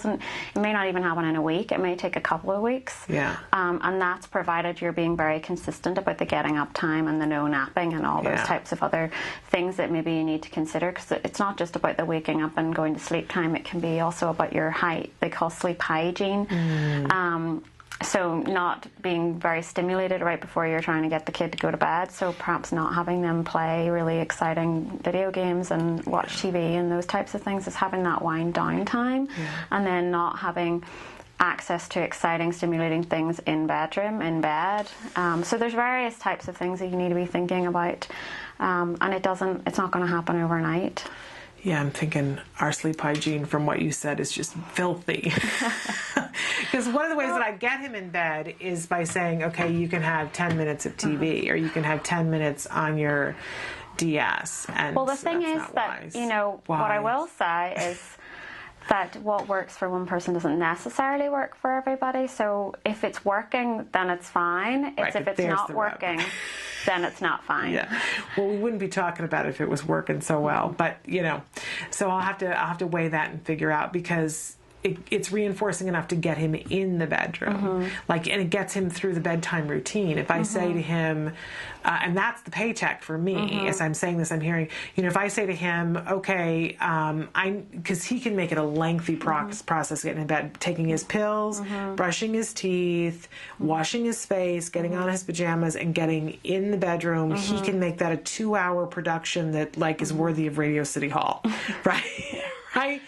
may not even happen in a week. It may take a couple of weeks. Yeah. And that's provided you're being very consistent about the getting up time and the no napping and all those types of other things that maybe you need to consider, because it's not just about the waking up and going to sleep time. It can be also about your they call sleep hygiene. So not being very stimulated right before you're trying to get the kid to go to bed. So perhaps not having them play really exciting video games and watch TV and those types of things, is having that wind down time. And then not having access to exciting, stimulating things in bed. So there's various types of things that you need to be thinking about. And it's not going to happen overnight. Yeah, I'm thinking our sleep hygiene, from what you said, is just filthy. Because one of the ways that I get him in bed is by saying, okay, you can have 10 minutes of TV or you can have 10 minutes on your DS. And well, the thing is that, what I will say is that what works for one person doesn't necessarily work for everybody. So if it's working, then it's fine. If it's not working, then it's not fine. Yeah. Well, we wouldn't be talking about it if it was working so well. But, so I'll have to weigh that and figure out, because it's reinforcing enough to get him in the bedroom. And it gets him through the bedtime routine. If I say to him, and that's the paycheck for me, as I'm saying this, I'm hearing, if I say to him, okay, because he can make it a lengthy process getting in bed, taking his pills, brushing his teeth, washing his face, getting on his pajamas, and getting in the bedroom. He can make that a 2-hour production that is worthy of Radio City Hall, right? Right?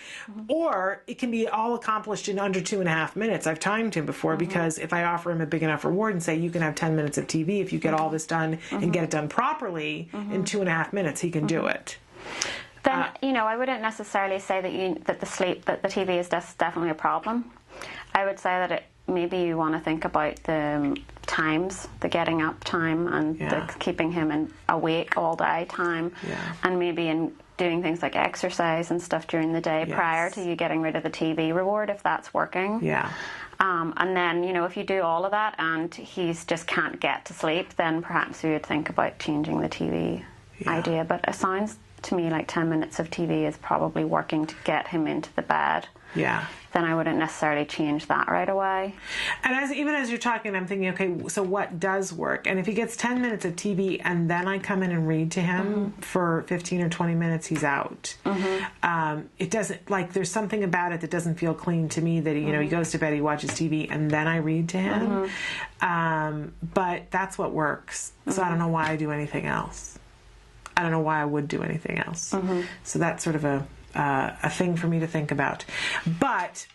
Or it can be all accomplished in under 2.5 minutes. I've timed him before, because if I offer him a big enough reward and say, you can have 10 minutes of TV if you get all this done and get it done properly in 2.5 minutes, he can do it. Then, I wouldn't necessarily say that the TV is definitely a problem. I would say that maybe you want to think about the times, the getting up time and the keeping him awake all day time, and maybe doing things like exercise and stuff during the day prior to you getting rid of the TV reward, if that's working. Yeah. And then, if you do all of that and he's just can't get to sleep, then perhaps you would think about changing the TV idea. But it sounds to me like 10 minutes of TV is probably working to get him into the bed. Yeah. Then I wouldn't necessarily change that right away. And even as you're talking, I'm thinking, okay, so what does work? And if he gets 10 minutes of TV and then I come in and read to him for 15 or 20 minutes, he's out. It doesn't, there's something about it that doesn't feel clean to me that, he goes to bed, he watches TV, and then I read to him. But that's what works. So I don't know why I do anything else. I don't know why I would do anything else. So that's sort of a thing for me to think about. But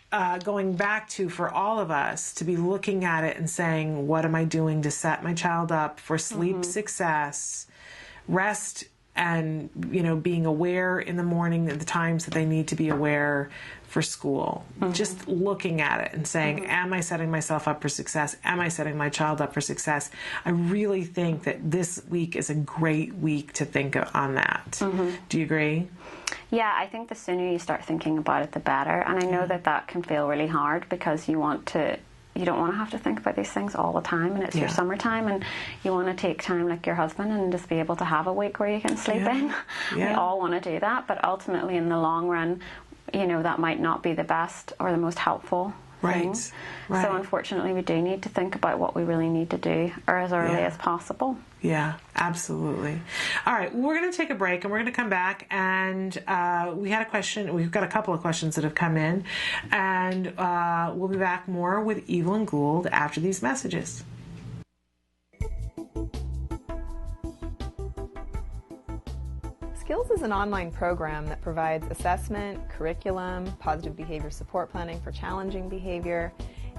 going back to, for all of us to be looking at it and saying, what am I doing to set my child up for sleep success, rest, and being aware in the morning at the times that they need to be aware for school. Just looking at it and saying, am I setting myself up for success? Am I setting my child up for success? I really think that this week is a great week to think on that. Do you agree? Yeah, I think the sooner you start thinking about it, the better. And I know that can feel really hard, because you want to you don't want to have to think about these things all the time, and it's your summertime, and you want to take time like your husband and just be able to have a week where you can sleep in. We all want to do that, but ultimately in the long run, you know, that might not be the best or the most helpful thing. So unfortunately we do need to think about what we really need to do, or as early as possible. Yeah, absolutely. All right, we're going to take a break, and we're going to come back, and we had a question. We've got a couple of questions that have come in, and we'll be back more with Evelyn Gould after these messages. Skills is an online program that provides assessment, curriculum, positive behavior support planning for challenging behavior,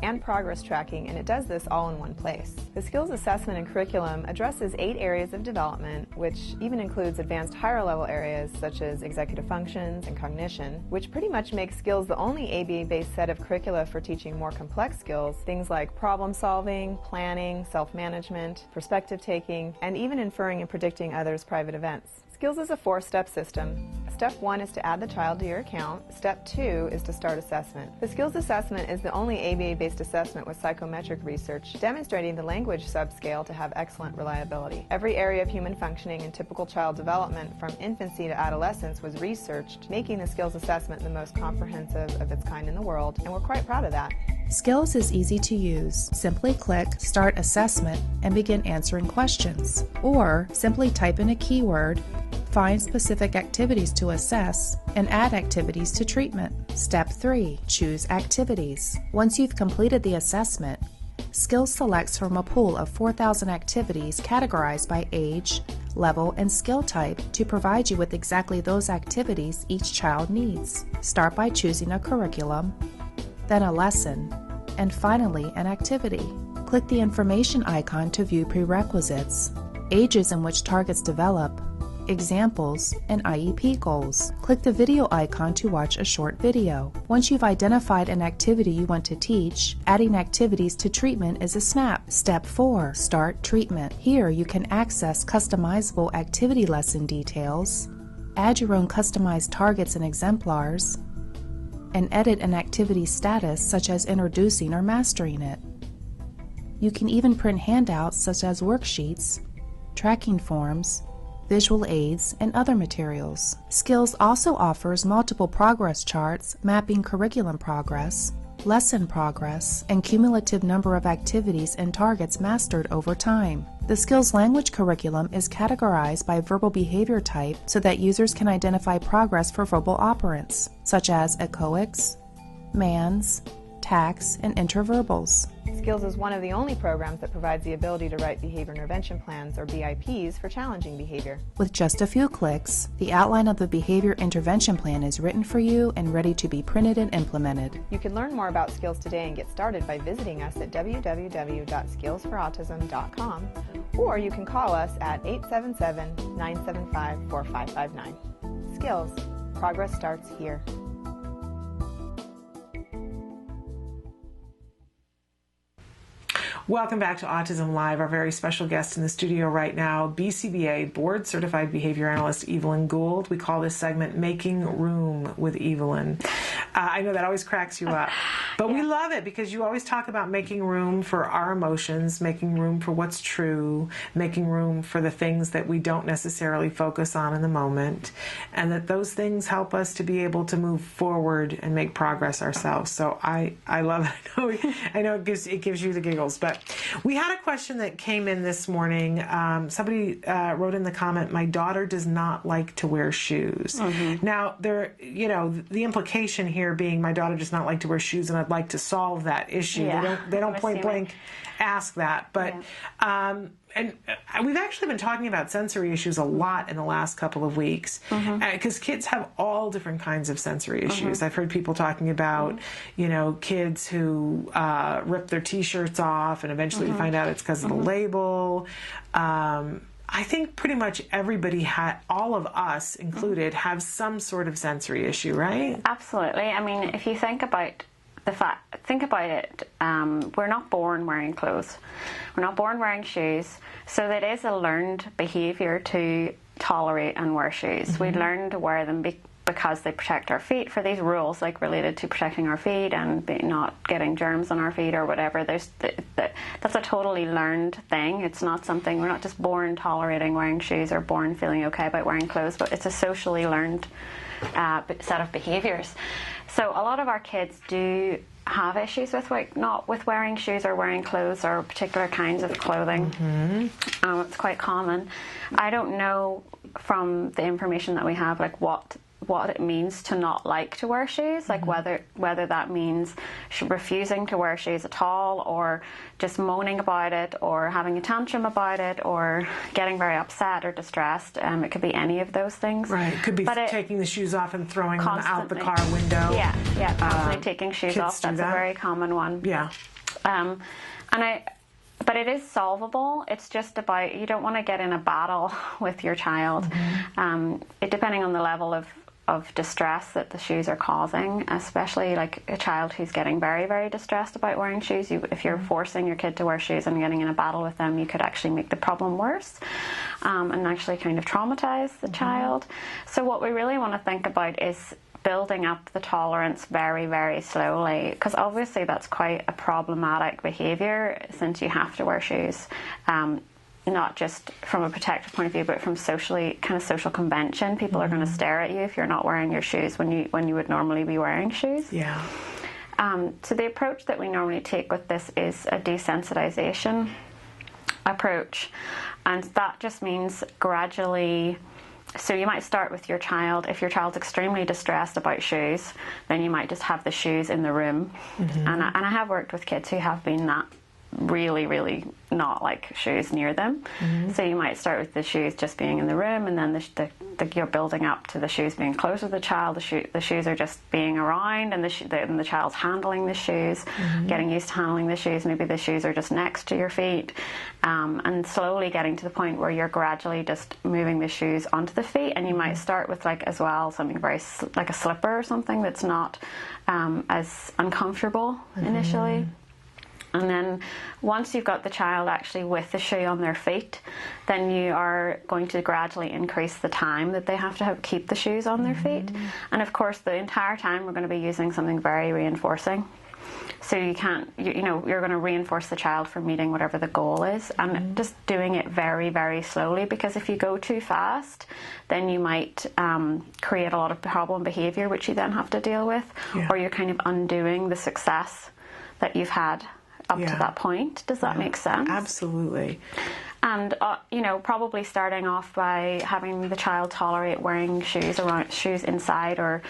and progress tracking, and it does this all in one place. The skills assessment and curriculum addresses 8 areas of development, which even includes advanced higher level areas such as executive functions and cognition, which pretty much makes skills the only ABA-based set of curricula for teaching more complex skills, things like problem solving, planning, self-management, perspective taking, and even inferring and predicting others' private events. Skills is a 4-step system. Step 1 is to add the child to your account. Step 2 is to start assessment. The skills assessment is the only ABA-based assessment with psychometric research demonstrating the language subscale to have excellent reliability. Every area of human functioning and typical child development from infancy to adolescence was researched, making the skills assessment the most comprehensive of its kind in the world, and we're quite proud of that. Skills is easy to use. Simply click Start Assessment and begin answering questions. Or simply type in a keyword, find specific activities to assess, and add activities to treatment. Step 3. Choose activities. Once you've completed the assessment, Skills selects from a pool of 4,000 activities categorized by age, level, and skill type to provide you with exactly those activities each child needs. Start by choosing a curriculum, then a lesson, and finally an activity. Click the information icon to view prerequisites, ages in which targets develop, examples, and IEP goals. Click the video icon to watch a short video. Once you've identified an activity you want to teach, adding activities to treatment is a snap. Step 4. Start treatment. Here you can access customizable activity lesson details, add your own customized targets and exemplars, and edit an activity status such as introducing or mastering it. You can even print handouts such as worksheets, tracking forms, visual aids, and other materials. Skills also offers multiple progress charts mapping curriculum progress, lesson progress, and cumulative number of activities and targets mastered over time. The Skills language curriculum is categorized by verbal behavior type so that users can identify progress for verbal operants, such as echoics, mans, tax, and interverbals. Skills is one of the only programs that provides the ability to write behavior intervention plans, or BIPs, for challenging behavior. With just a few clicks, the outline of the behavior intervention plan is written for you and ready to be printed and implemented. You can learn more about Skills today and get started by visiting us at www.skillsforautism.com, or you can call us at 877-975-4559. Skills. Progress starts here. Welcome back to Autism Live. Our very special guest in the studio right now, BCBA Board Certified Behavior Analyst Evelyn Gould. We call this segment Making Room with Evelyn. I know that always cracks you up, but we love it because you always talk about making room for our emotions, making room for what's true, making room for the things that we don't necessarily focus on in the moment, and that those things help us to be able to move forward and make progress ourselves. So I love it. I know it gives you the giggles, but we had a question that came in this morning. Somebody wrote in the comment, "My daughter does not like to wear shoes." Mm-hmm. Now, the implication here being my daughter does not like to wear shoes, and I'd like to solve that issue. Yeah. They don't point blank ask that, but and we've actually been talking about sensory issues a lot in the last couple of weeks, because kids have all different kinds of sensory issues. I've heard people talking about, kids who rip their T-shirts off, and eventually you find out it's because of the label. I think pretty much everybody, all of us included, have some sort of sensory issue, right? Absolutely. I mean, if you think about it, we're not born wearing clothes. We're not born wearing shoes. So it is a learned behavior to tolerate and wear shoes. We learn to wear them because they protect our feet, for these rules like related to protecting our feet and not getting germs on our feet or whatever, that's a totally learned thing. It's not something, we're not just born tolerating wearing shoes or born feeling okay about wearing clothes, but it's a socially learned set of behaviors. So a lot of our kids do have issues with not with wearing shoes or wearing clothes or particular kinds of clothing. It's quite common. I don't know from the information that we have like what it means to not like to wear shoes, like whether that means refusing to wear shoes at all, or just moaning about it, or having a tantrum about it, or getting very upset or distressed. It could be any of those things. Right. It could be taking the shoes off and throwing them out the car window. Yeah, constantly taking shoes off. That's a very common one. Yeah. But it is solvable. It's just about, you don't want to get in a battle with your child. Depending on the level of distress that the shoes are causing, especially like a child who's getting very, very distressed about wearing shoes. If you're forcing your kid to wear shoes and getting in a battle with them, you could actually make the problem worse and actually kind of traumatize the child. So what we really want to think about is building up the tolerance very, very slowly, because obviously that's quite a problematic behavior since you have to wear shoes. Not just from a protective point of view, but from social convention. People are going to stare at you if you're not wearing your shoes when you would normally be wearing shoes. Yeah. So the approach that we normally take with this is a desensitization approach, and that just means gradually. So you might start with your child. If your child's extremely distressed about shoes, then you might just have the shoes in the room. And I have worked with kids who have been that really, really not like shoes near them. So you might start with the shoes just being in the room, and then you're building up to the shoes being close to the child. The shoes are just being around, and the child's handling the shoes, getting used to handling the shoes. Maybe the shoes are just next to your feet, and slowly getting to the point where you're gradually just moving the shoes onto the feet. And you might start with something very like a slipper or something that's not as uncomfortable initially. And then once you've got the child actually with the shoe on their feet, then you are going to gradually increase the time that they have to keep the shoes on their feet. And of course, the entire time we're going to be using something very reinforcing. So you can't, you're going to reinforce the child for meeting whatever the goal is, and just doing it very, very slowly, because if you go too fast, then you might create a lot of problem behavior, which you then have to deal with, or you're kind of undoing the success that you've had up to that point. Does that make sense? Absolutely. And probably starting off by having the child tolerate wearing shoes inside, or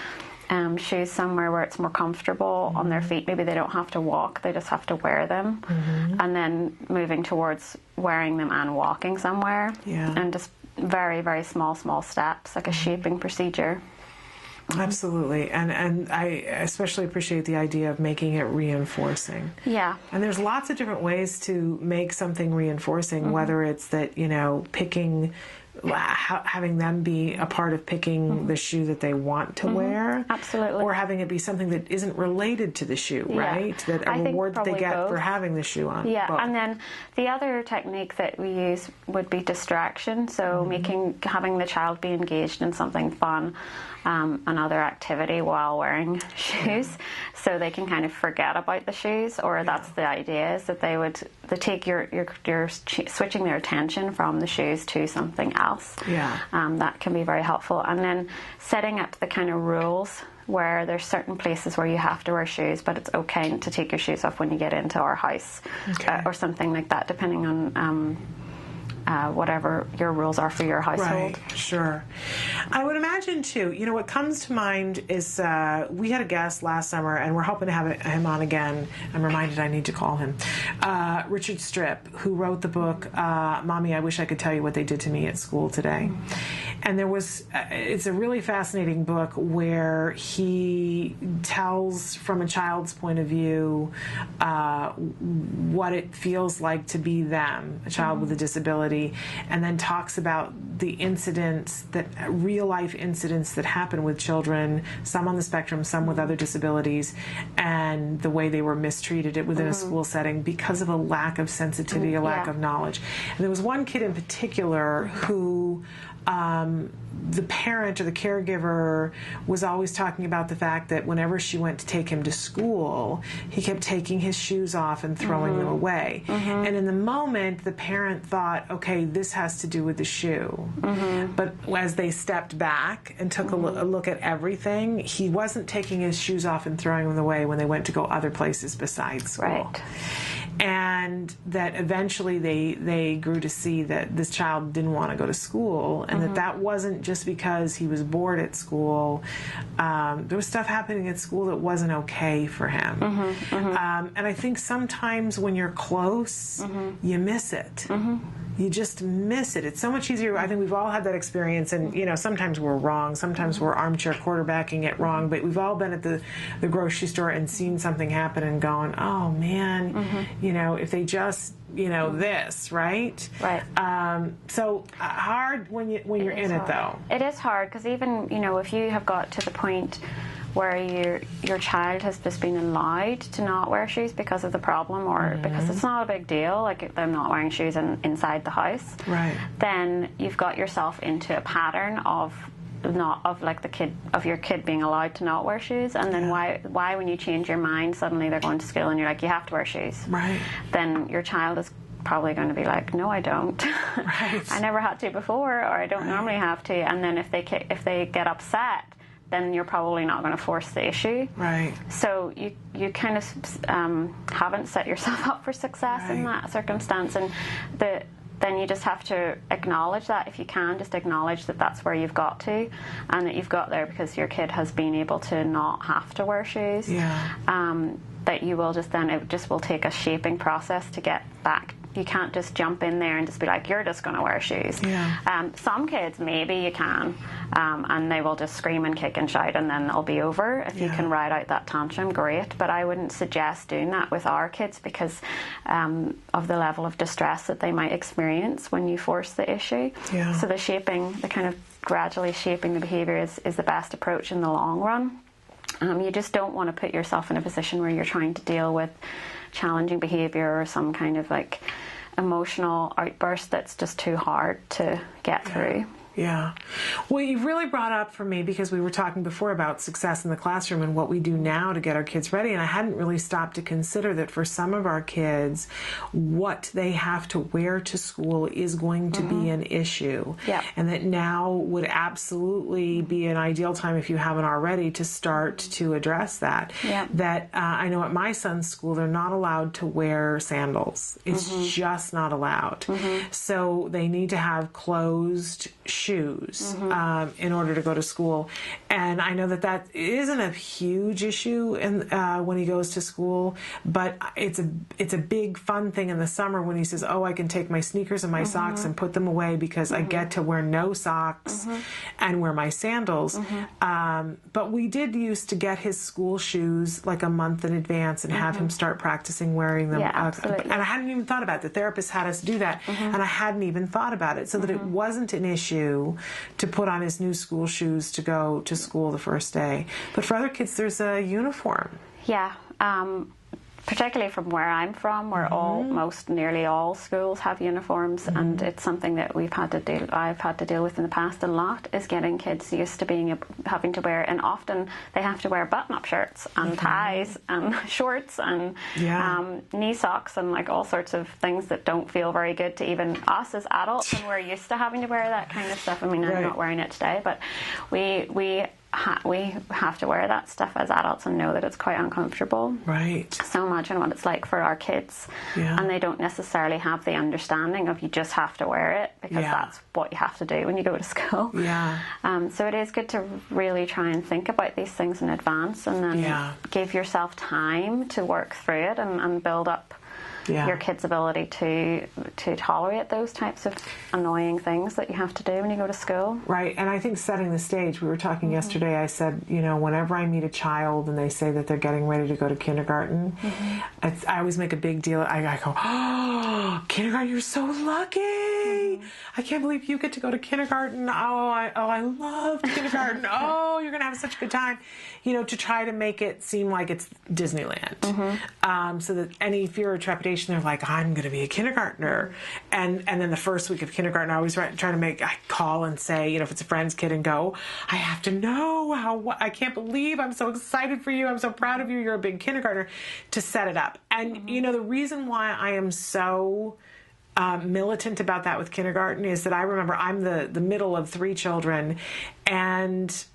shoes somewhere where it's more comfortable on their feet. Maybe they don't have to walk, they just have to wear them. And then moving towards wearing them and walking somewhere. And just very, very small steps, like a shaping procedure. Absolutely. And I especially appreciate the idea of making it reinforcing. Yeah. And there's lots of different ways to make something reinforcing, whether it's that, picking, having them be a part of picking the shoe that they want to wear. Absolutely. Or having it be something that isn't related to the shoe, right? That a reward that they get for having the shoe on. Yeah. Both. And then the other technique that we use would be distraction. So having the child be engaged in something fun, another activity while wearing shoes, so they can kind of forget about the shoes. Or that's the idea, is that they take you're switching their attention from the shoes to something else. That can be very helpful. And then setting up the kind of rules where there's certain places where you have to wear shoes, but it's okay to take your shoes off when you get into our house, or something like that, depending on whatever your rules are for your household. Right, sure. I would imagine, too, what comes to mind is we had a guest last summer, and we're hoping to have him on again. I'm reminded I need to call him. Richard Stripp, who wrote the book, Mommy, I Wish I Could Tell You What They Did to Me at School Today. And it's a really fascinating book where he tells from a child's point of view what it feels like to be them, a child with a disability, and then talks about the incidents, real life incidents that happen with children, some on the spectrum, some with other disabilities, and the way they were mistreated within a school setting because of a lack of sensitivity, a lack of knowledge. And there was one kid in particular who the parent or the caregiver was always talking about the fact that whenever she went to take him to school, he kept taking his shoes off and throwing them away. And in the moment, the parent thought, okay, this has to do with the shoe. But as they stepped back and took a look at everything, he wasn't taking his shoes off and throwing them away when they went to go other places besides school. Right. And that eventually they grew to see that this child didn't want to go to school, and that wasn't just because he was bored at school. There was stuff happening at school that wasn't okay for him. And I think sometimes when you're close, you miss it. You just miss it. It's so much easier. I think we've all had that experience, and sometimes we're wrong. Sometimes we're armchair quarterbacking it wrong. But we've all been at the grocery store and seen something happen and gone, "Oh man, if they just this, right?" Right. So hard when you're in it though. It is hard because even if you have got to the point where your child has just been allowed to not wear shoes because of the problem or because it's not a big deal, like them not wearing shoes inside the house, right? Then you've got yourself into a pattern of your kid being allowed to not wear shoes, and then why when you change your mind suddenly they're going to school and you're like, you have to wear shoes, right? Then your child is probably going to be like, no, I don't. Right. I never had to before, or I don't normally have to. And then if they get upset, then you're probably not going to force the issue. Right. So you kind of haven't set yourself up for success in that circumstance, and then you just have to acknowledge that. If you can, just acknowledge that that's where you've got to, and that you've got there because your kid has been able to not have to wear shoes. Yeah. That you will it just will take a shaping process to get back. You can't just jump in there and just be like, you're just going to wear shoes. Yeah. Some kids, maybe you can, and they will just scream and kick and shout and then it'll be over. If you can ride out that tantrum, great. But I wouldn't suggest doing that with our kids because of the level of distress that they might experience when you force the issue. Yeah. So the kind of gradually shaping the behaviour is the best approach in the long run. You just don't want to put yourself in a position where you're trying to deal with challenging behaviour or some kind of emotional outburst that's just too hard to get through. Yeah. Well, you've really brought up for me, because we were talking before about success in the classroom and what we do now to get our kids ready, and I hadn't really stopped to consider that for some of our kids, what they have to wear to school is going to be an issue. Yeah. And that now would absolutely be an ideal time, if you haven't already, to start to address that. Yeah. That I know at my son's school, they're not allowed to wear sandals. It's just not allowed. So they need to have closed shoes in order to go to school. And I know that isn't a huge issue when he goes to school, but it's a big fun thing in the summer when he says, oh, I can take my sneakers and my socks and put them away because I get to wear no socks and wear my sandals. But we did used to get his school shoes like a month in advance and have him start practicing wearing them. Yeah, absolutely. And I hadn't even thought about it. The therapist had us do that, and I hadn't even thought about it, so that it wasn't an issue to put on his new school shoes to go to school the first day. But for other kids, there's a uniform. Yeah. Particularly from where I'm from, where nearly all schools have uniforms, and it's something that I've had to deal with in the past a lot, is getting kids used to having to wear, and often they have to wear button-up shirts and ties and shorts and knee socks and all sorts of things that don't feel very good to even us as adults, and we're used to having to wear that kind of stuff. I mean, I'm not wearing it today, but we have to wear that stuff as adults and know that it's quite uncomfortable. Right. So imagine what it's like for our kids. Yeah. And they don't necessarily have the understanding of you just have to wear it because that's what you have to do when you go to school. Yeah. So it is good to really try and think about these things in advance and then give yourself time to work through it and build up your kid's ability to tolerate those types of annoying things that you have to do when you go to school. Right, and I think setting the stage, we were talking yesterday, I said, whenever I meet a child and they say that they're getting ready to go to kindergarten, I always make a big deal. I go, oh, kindergarten, you're so lucky. I can't believe you get to go to kindergarten. I love kindergarten. Oh, you're going to have such a good time. To try to make it seem like it's Disneyland. So that any fear or trepidation graduation, they're like, I'm going to be a kindergartner. And then the first week of kindergarten, I always I call and say, you know, if it's a friend's kid, and go, I have to know I can't believe, I'm so excited for you. I'm so proud of you. You're a big kindergartner, to set it up. And, you know, the reason why I am so militant about that with kindergarten is that I remember I'm the middle of 3 children, and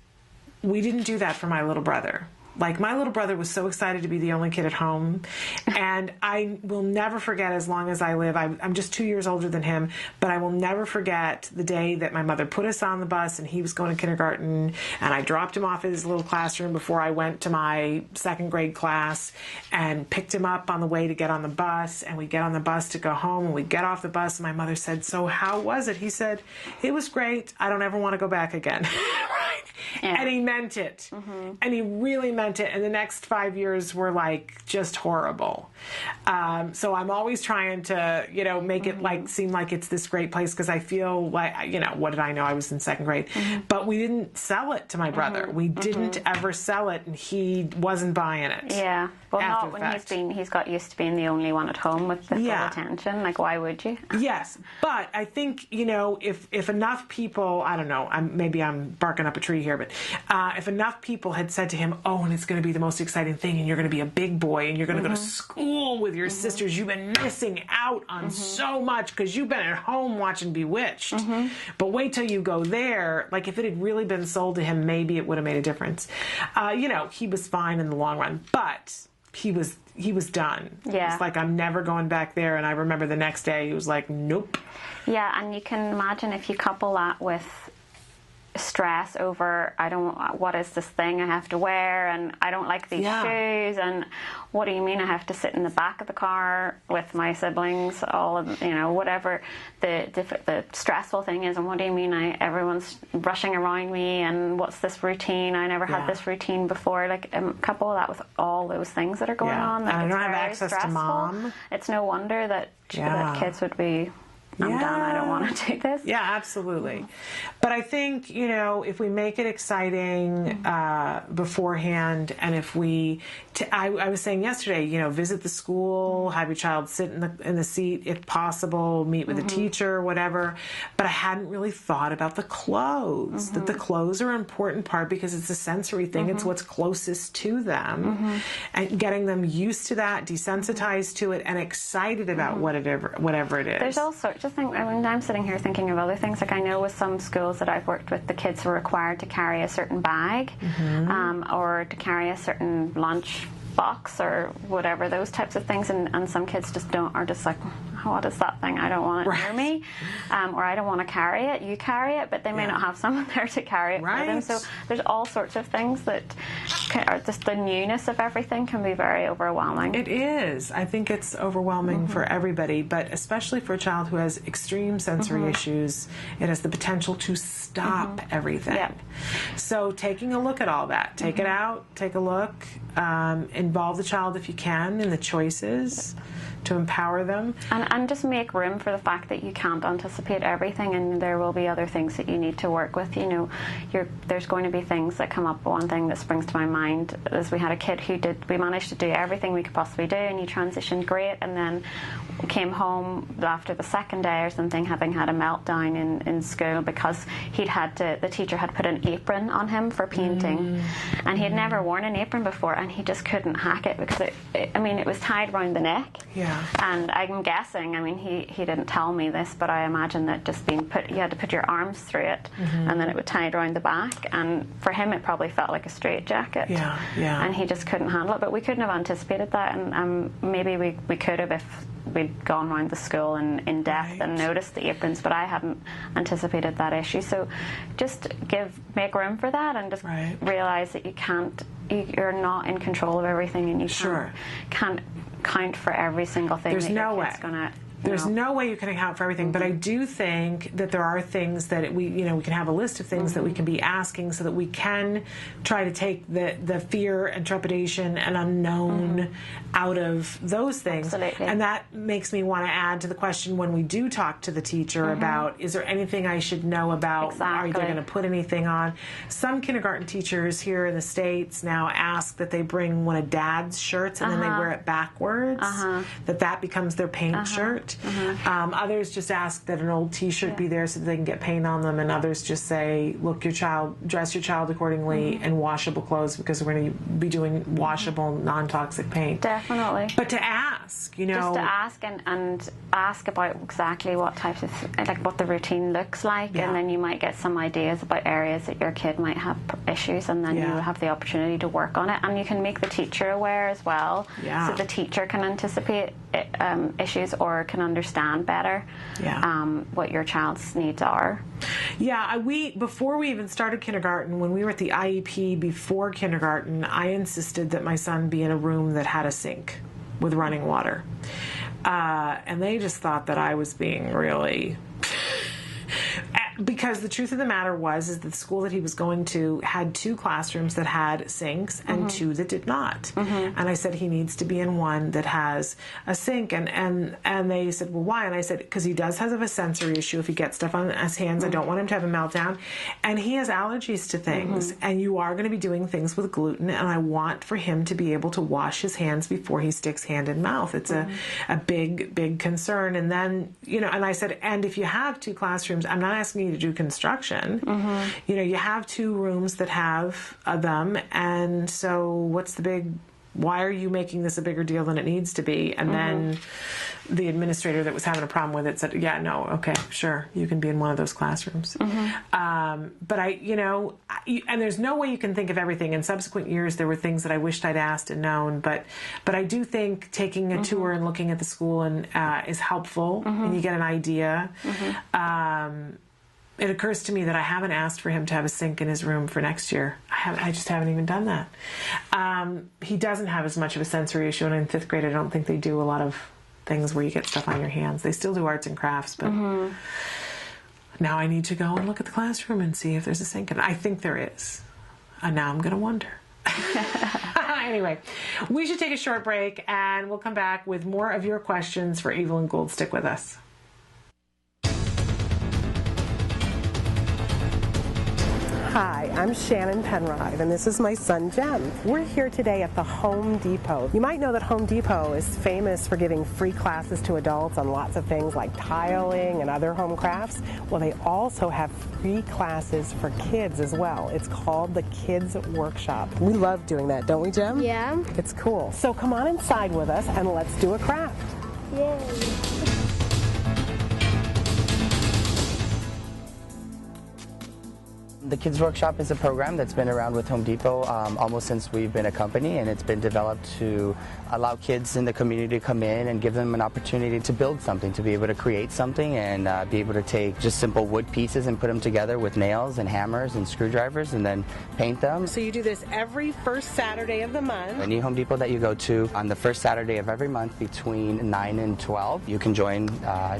we didn't do that for my little brother. Like, my little brother was so excited to be the only kid at home, and I will never forget, as long as I live, I'm just 2 years older than him, but I will never forget the day that my mother put us on the bus and he was going to kindergarten, and I dropped him off at his little classroom before I went to my 2nd grade class, and picked him up on the way to get on the bus, and we get on the bus to go home, and we get off the bus, and my mother said, so how was it? He said, it was great. I don't ever want to go back again. Right? Yeah. And he meant it. And he really meant it. And the next 5 years were like just horrible. So I'm always trying to, you know, make it like seem like it's this great place, because I feel like, you know, what did I know? I was in 2nd grade. But we didn't sell it to my brother. We didn't ever sell it, and he wasn't buying it. Yeah. Well, not when he's got used to being the only one at home with the full attention. Like, why would you? Yes. But I think, you know, if enough people, I don't know, maybe I'm barking up a tree here, but if enough people had said to him, oh, and it's going to be the most exciting thing, and you're going to be a big boy, and you're going to go to school with your sisters, you've been missing out on so much because you've been at home watching Bewitched. But wait till you go there. Like, if it had really been sold to him, maybe it would have made a difference. You know, he was fine in the long run, but he was done. Yeah. It's like, I'm never going back there. And I remember the next day he was like, nope. Yeah, and you can imagine if you couple that with stress over, what is this thing I have to wear, and I don't like these shoes, and what do you mean I have to sit in the back of the car with my siblings, all of, you know, whatever the stressful thing is, and what do you mean everyone's rushing around me, and what's this routine, I never had this routine before, like, couple that with all those things that are going on, that I don't have access to Mom. It's no wonder that kids would be, I'm done, I don't want to do this. Yeah, absolutely. But I think, you know, if we make it exciting beforehand, and if we, I was saying yesterday, you know, visit the school, have your child sit in the seat if possible, meet with a teacher, whatever. But I hadn't really thought about the clothes, that the clothes are an important part, because it's a sensory thing. It's what's closest to them. And getting them used to that, desensitized to it, and excited about whatever it is. There's all sorts of things. I mean, I'm sitting here thinking of other things. Like, I know with some schools that I've worked with, the kids are required to carry a certain bag, or to carry a certain lunch box or whatever, those types of things, and some kids just are just like, what is that thing? I don't want it near me, or I don't want to carry it. You carry it, but they may not have someone there to carry it for them. So there's all sorts of things that are just, the newness of everything can be very overwhelming. It is. I think it's overwhelming for everybody, but especially for a child who has extreme sensory issues, it has the potential to stop everything. So taking a look at all that, take it out, take a look, involve the child if you can in the choices to empower them. And just make room for the fact that you can't anticipate everything, and there will be other things that you need to work with. You know, there's going to be things that come up. One thing that springs to my mind is we had a kid we managed to do everything we could possibly do, and he transitioned great, and then came home after the 2nd day or something, having had a meltdown in school because the teacher had put an apron on him for painting, and he had never worn an apron before, and he just couldn't hack it because it was tied around the neck. And I'm guessing, I mean, he didn't tell me this, but I imagine that just you had to put your arms through it, and then it would tie it around the back, and for him it probably felt like a straitjacket. And he just couldn't handle it, but we couldn't have anticipated that, and maybe we could have if we'd gone around the school in depth and noticed the aprons, but I hadn't anticipated that issue. So just make room for that, and just realize that you're not in control of everything, and you can't count for every single thing. There's that no your way. kid's gonna There's no way you can account for everything, but I do think that there are things that we can have a list of things that we can be asking so that we can try to take the fear and trepidation and unknown out of those things. Absolutely. And that makes me want to add to the question when we do talk to the teacher about, is there anything I should know about? Are they going to put anything on? Some kindergarten teachers here in the States now ask that they bring one of Dad's shirts and then they wear it backwards, that becomes their paint shirt. Others just ask that an old T-shirt be there so that they can get paint on them, and others just say, look, dress your child accordingly in washable clothes because we're going to be doing washable, non-toxic paint. Definitely. But to ask, just to ask and ask about exactly what types of, like what the routine looks like, and then you might get some ideas about areas that your kid might have issues, and then you have the opportunity to work on it, and you can make the teacher aware as well, so the teacher can anticipate issues or can understand better what your child's needs are. Yeah, before we even started kindergarten, when we were at the IEP before kindergarten, I insisted that my son be in a room that had a sink with running water. And they just thought that I was being really... Because the truth of the matter is that the school that he was going to had 2 classrooms that had sinks and 2 that did not. And I said he needs to be in one that has a sink. And they said, well, why? And I said, because he does have a sensory issue. If he gets stuff on his hands, I don't want him to have a meltdown. And he has allergies to things. And you are going to be doing things with gluten. And I want for him to be able to wash his hands before he sticks hand in mouth. It's a big, big concern. And then, and I said, and if you have 2 classrooms, I'm not asking you to do construction. You have 2 rooms that have them, and so why are you making this a bigger deal than it needs to be? And then the administrator that was having a problem with it said, yeah, no, okay, sure, you can be in one of those classrooms. But and there's no way you can think of everything. In subsequent years, there were things that I wished I'd asked and known, but I do think taking a tour and looking at the school is helpful, and you get an idea. It occurs to me that I haven't asked for him to have a sink in his room for next year. I just haven't even done that. He doesn't have as much of a sensory issue, and in 5th grade I don't think they do a lot of things where you get stuff on your hands. They still do arts and crafts, but now I need to go and look at the classroom and see if there's a sink, and I think there is. And now I'm going to wonder. Anyway, we should take a short break, and we'll come back with more of your questions for Evelyn Gould. Stick with us. Hi, I'm Shannon Penrod, and this is my son, Jem. We're here today at the Home Depot. You might know that Home Depot is famous for giving free classes to adults on lots of things like tiling and other home crafts. Well, they also have free classes for kids as well. It's called the Kids Workshop. We love doing that, don't we, Jem? Yeah. It's cool. So come on inside with us and let's do a craft. Yay. The Kids Workshop is a program that's been around with Home Depot almost since we've been a company, and it's been developed to allow kids in the community to come in and give them an opportunity to build something, to be able to create something, and be able to take just simple wood pieces and put them together with nails and hammers and screwdrivers and then paint them. So you do this every first Saturday of the month. Any Home Depot that you go to on the first Saturday of every month between 9 and 12, you can join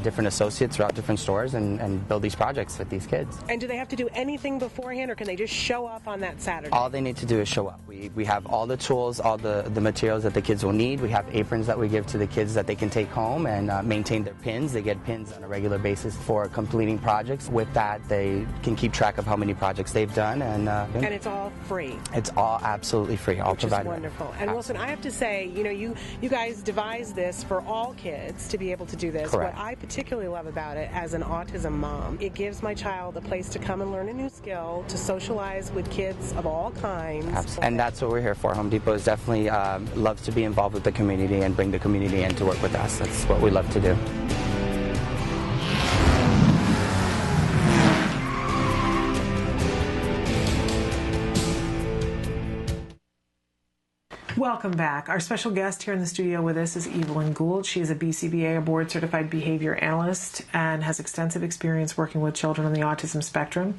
different associates throughout different stores and build these projects with these kids. And do they have to do anything beforehand, or can they just show up on that Saturday? All they need to do is show up. We have all the tools, all the materials that the kids will need. We have aprons that we give to the kids that they can take home and maintain their pins. They get pins on a regular basis for completing projects. With that, they can keep track of how many projects they've done. And it's all free. It's all absolutely free, all provided. Which is wonderful. And Wilson, I have to say, you guys devised this for all kids to be able to do this. Correct. What I particularly love about it as an autism mom, it gives my child a place to come and learn a new skill, to socialize with kids of all kinds. Absolutely. And that's what we're here for. Home Depot is definitely loves to be involved with the community and bring the community in to work with us. That's what we love to do. Well, Welcome back. Our special guest here in the studio with us is Evelyn Gould. She is a BCBA, a board-certified behavior analyst, and has extensive experience working with children on the autism spectrum.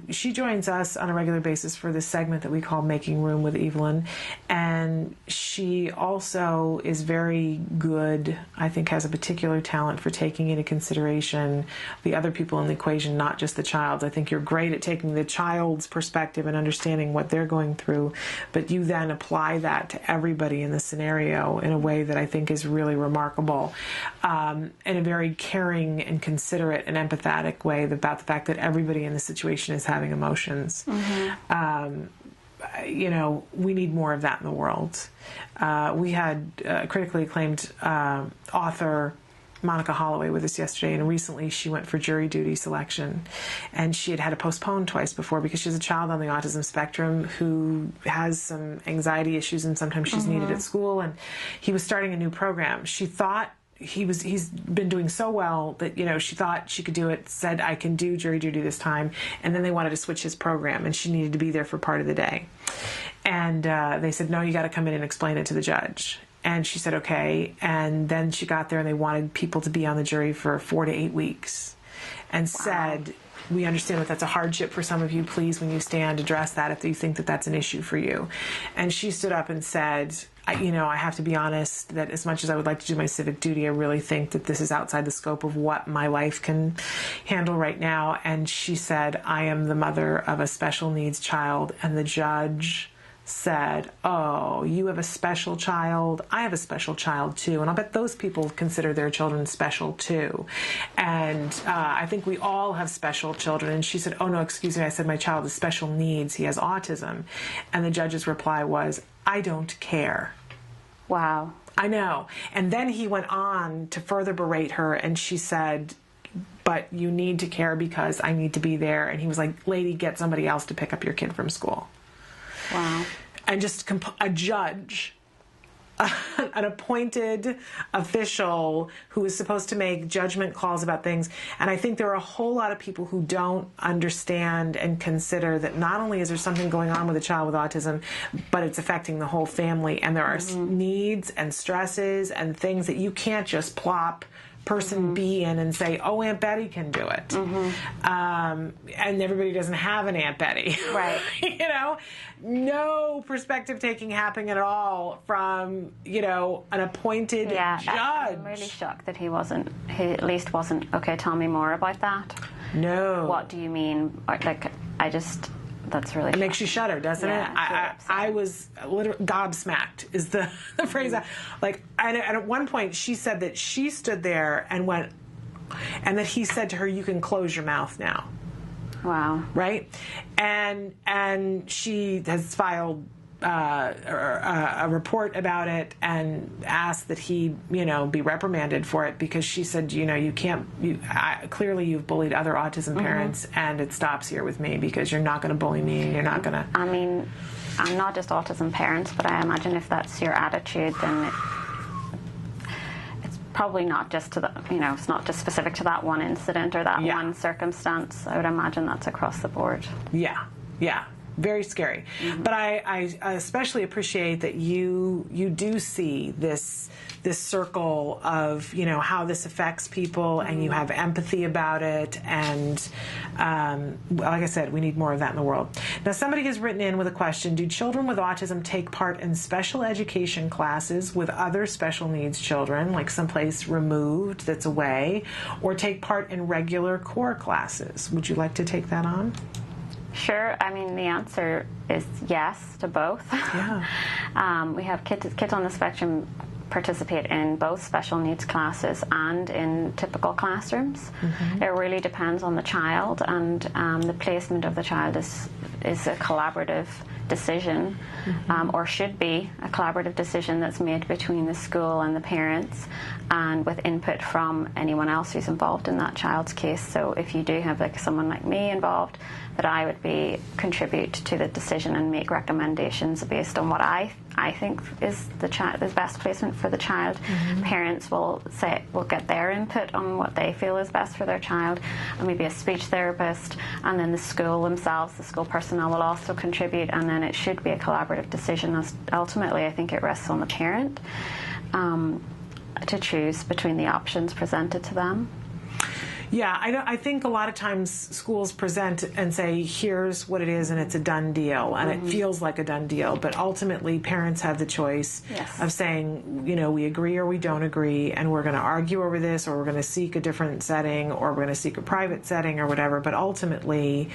She joins us on a regular basis for this segment that we call Making Room with Evelyn, and she also is very good, I think has a particular talent for taking into consideration the other people in the equation, not just the child's. I think you're great at taking the child's perspective and understanding what they're going through, but you then apply that to everybody in the scenario in a way that I think is really remarkable, in a very caring and considerate and empathetic way about the fact that everybody in the situation is having emotions. You know, we need more of that in the world. We had critically acclaimed author Monica Holloway with us yesterday, and recently she went for jury duty selection, and she had to postpone twice before because she's a child on the autism spectrum who has some anxiety issues, and sometimes she's needed at school, and he was starting a new program. She thought he's been doing so well that, you know, she thought she could do it, said, I can do jury duty this time, and then they wanted to switch his program, and she needed to be there for part of the day. And they said, no, you got to come in and explain it to the judge. And she said, okay. And then she got there and they wanted people to be on the jury for 4 to 8 weeks and said, we understand that that's a hardship for some of you. Please, when you stand, address that if you think that that's an issue for you. And she stood up and said, I have to be honest that as much as I would like to do my civic duty, I really think that this is outside the scope of what my life can handle right now. And she said, I am the mother of a special needs child. And the judge said, oh, you have a special child, I have a special child too, and I'll bet those people consider their children special too, and I think we all have special children. And she said, oh no, excuse me, I said my child has special needs, he has autism. And the judge's reply was, I don't care. Wow. I know. And then he went on to further berate her, and she said, but you need to care because I need to be there. And he was like, lady, get somebody else to pick up your kid from school. Wow. And just a judge, an appointed official who is supposed to make judgment calls about things. And I think there are a whole lot of people who don't understand and consider that not only is there something going on with a child with autism, but it's affecting the whole family. And there are needs and stresses and things that you can't just plop person B in and say, oh, Aunt Betty can do it. And everybody doesn't have an Aunt Betty. Right. You know, no perspective taking happening at all from, an appointed judge. I'm really shocked that he at least wasn't, okay, tell me more about that. No. What do you mean? That's really It makes you shudder, doesn't it? Yeah, I was literally gobsmacked is the phrase. And at one point she said that she stood there and went, and that he said to her, you can close your mouth now. Wow. Right? And she has filed a report about it and asked that he, be reprimanded for it, because she said, clearly you've bullied other autism parents, and it stops here with me because you're not going to bully me and you're not going to. I mean, I'm not just autism parents, but I imagine if that's your attitude, then it's probably not just to the, it's not just specific to that one incident or that one circumstance. I would imagine that's across the board. Yeah. Very scary. But I especially appreciate that you do see this circle of, how this affects people, and you have empathy about it. And like I said, we need more of that in the world. Now, somebody has written in with a question: do children with autism take part in special education classes with other special needs children, like someplace removed that's away, or take part in regular core classes? Would you like to take that on? Sure. I mean, the answer is yes to both. Yeah. We have kids on the spectrum participate in both special needs classes and in typical classrooms. It really depends on the child, and the placement of the child is a collaborative decision, or should be a collaborative decision that's made between the school and the parents, and with input from anyone else who's involved in that child's case. So if you do have someone like me involved, that I would contribute to the decision and make recommendations based on what I I think is the best placement for the child. Parents will get their input on what they feel is best for their child, and maybe a speech therapist, and then the school themselves, the school personnel will also contribute, and then it should be a collaborative decision. As ultimately, I think it rests on the parent to choose between the options presented to them. Yeah, I think a lot of times schools present and say, here's what it is, and it's a done deal, and it feels like a done deal. But ultimately, parents have the choice of saying, you know, we agree or we don't agree, and we're going to argue over this, or we're going to seek a different setting, or we're going to seek a private setting or whatever. But ultimately,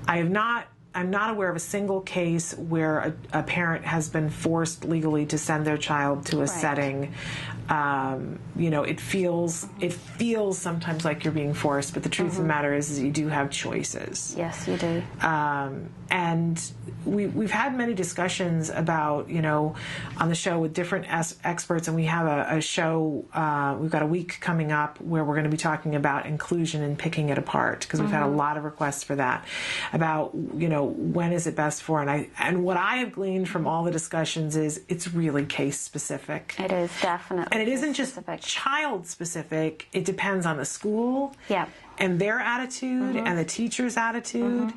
I'm not aware of a single case where a parent has been forced legally to send their child to a setting. You know, it feels sometimes like you're being forced, but the truth of the matter is you do have choices. Yes, you do. And we've had many discussions about, you know, on the show with different experts, and we have a show, we've got a week coming up where we're going to be talking about inclusion and picking it apart, because we've had a lot of requests for that, about, you know, when is it best for, and what I have gleaned from all the discussions is it's really case specific. It is definitely. And it isn't just child specific, it depends on the school and their attitude and the teacher's attitude.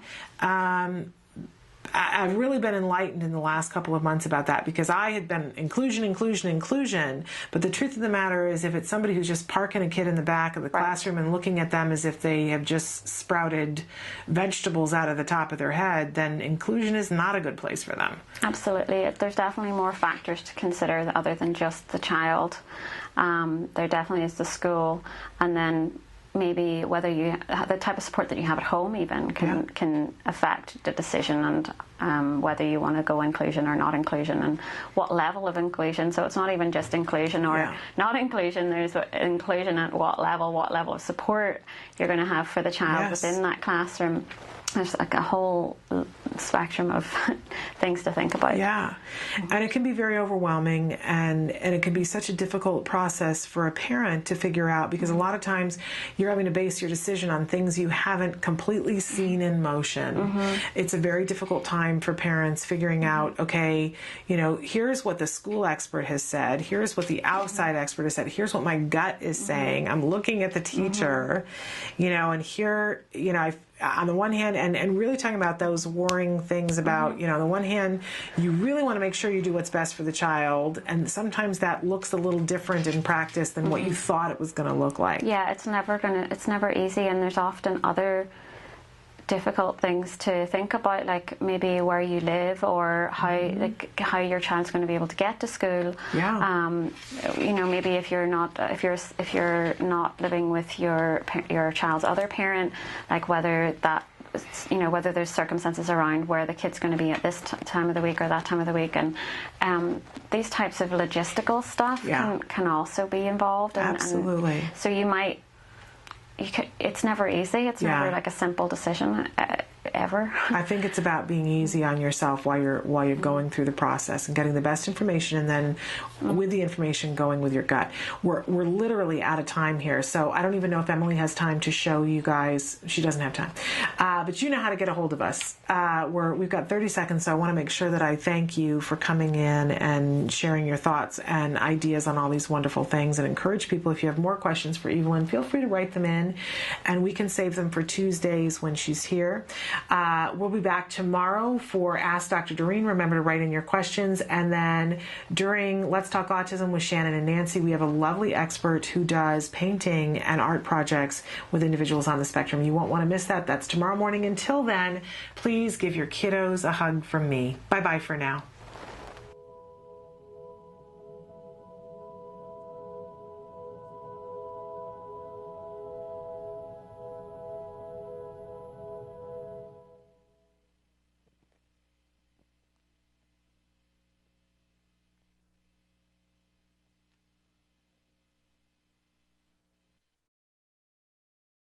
I've really been enlightened in the last couple of months about that, because I had been inclusion, but the truth of the matter is, if it's somebody who's just parking a kid in the back of the classroom and looking at them as if they have just sprouted vegetables out of the top of their head, then inclusion is not a good place for them. Absolutely. There's definitely more factors to consider other than just the child. There definitely is the school, and then maybe whether the type of support that you have at home even can affect the decision, and whether you want to go inclusion or not inclusion, and what level of inclusion. So it's not even just inclusion or not inclusion, there's inclusion at what level of support you're going to have for the child within that classroom. There's like a whole spectrum of things to think about. Yeah, and it can be very overwhelming, and it can be such a difficult process for a parent to figure out, because a lot of times you're having to base your decision on things you haven't completely seen in motion. It's a very difficult time for parents figuring out, okay, you know, here's what the school expert has said, here's what the outside expert has said, here's what my gut is saying, I'm looking at the teacher, you know, and here, you know, on the one hand, and really talking about those warring things about, you know, on the one hand, you really want to make sure you do what's best for the child, and sometimes that looks a little different in practice than what you thought it was going to look like. Yeah, it's never easy, and there's often other difficult things to think about, like maybe where you live, or how your child's going to be able to get to school. You know, maybe if you're not living with your child's other parent, like whether there's circumstances around where the kid's going to be at this time of the week or that time of the week, and these types of logistical stuff can also be involved. Absolutely. And so it's never easy. It's never like a simple decision ever. I think it's about being easy on yourself while you're going through the process and getting the best information, and then with the information going with your gut. We're literally out of time here, so I don't even know if Emily has time to show you guys. She doesn't have time, but you know how to get a hold of us. We've got 30 seconds, so I want to make sure that I thank you for coming in and sharing your thoughts and ideas on all these wonderful things, and encourage people, if you have more questions for Evelyn, feel free to write them in, and we can save them for Tuesdays when she's here. We'll be back tomorrow for Ask Dr. Doreen. Remember to write in your questions. And then during Let's Talk Autism with Shannon and Nancy, we have a lovely expert who does painting and art projects with individuals on the spectrum. You won't want to miss that. That's tomorrow morning. Until then, please give your kiddos a hug from me. Bye-bye for now.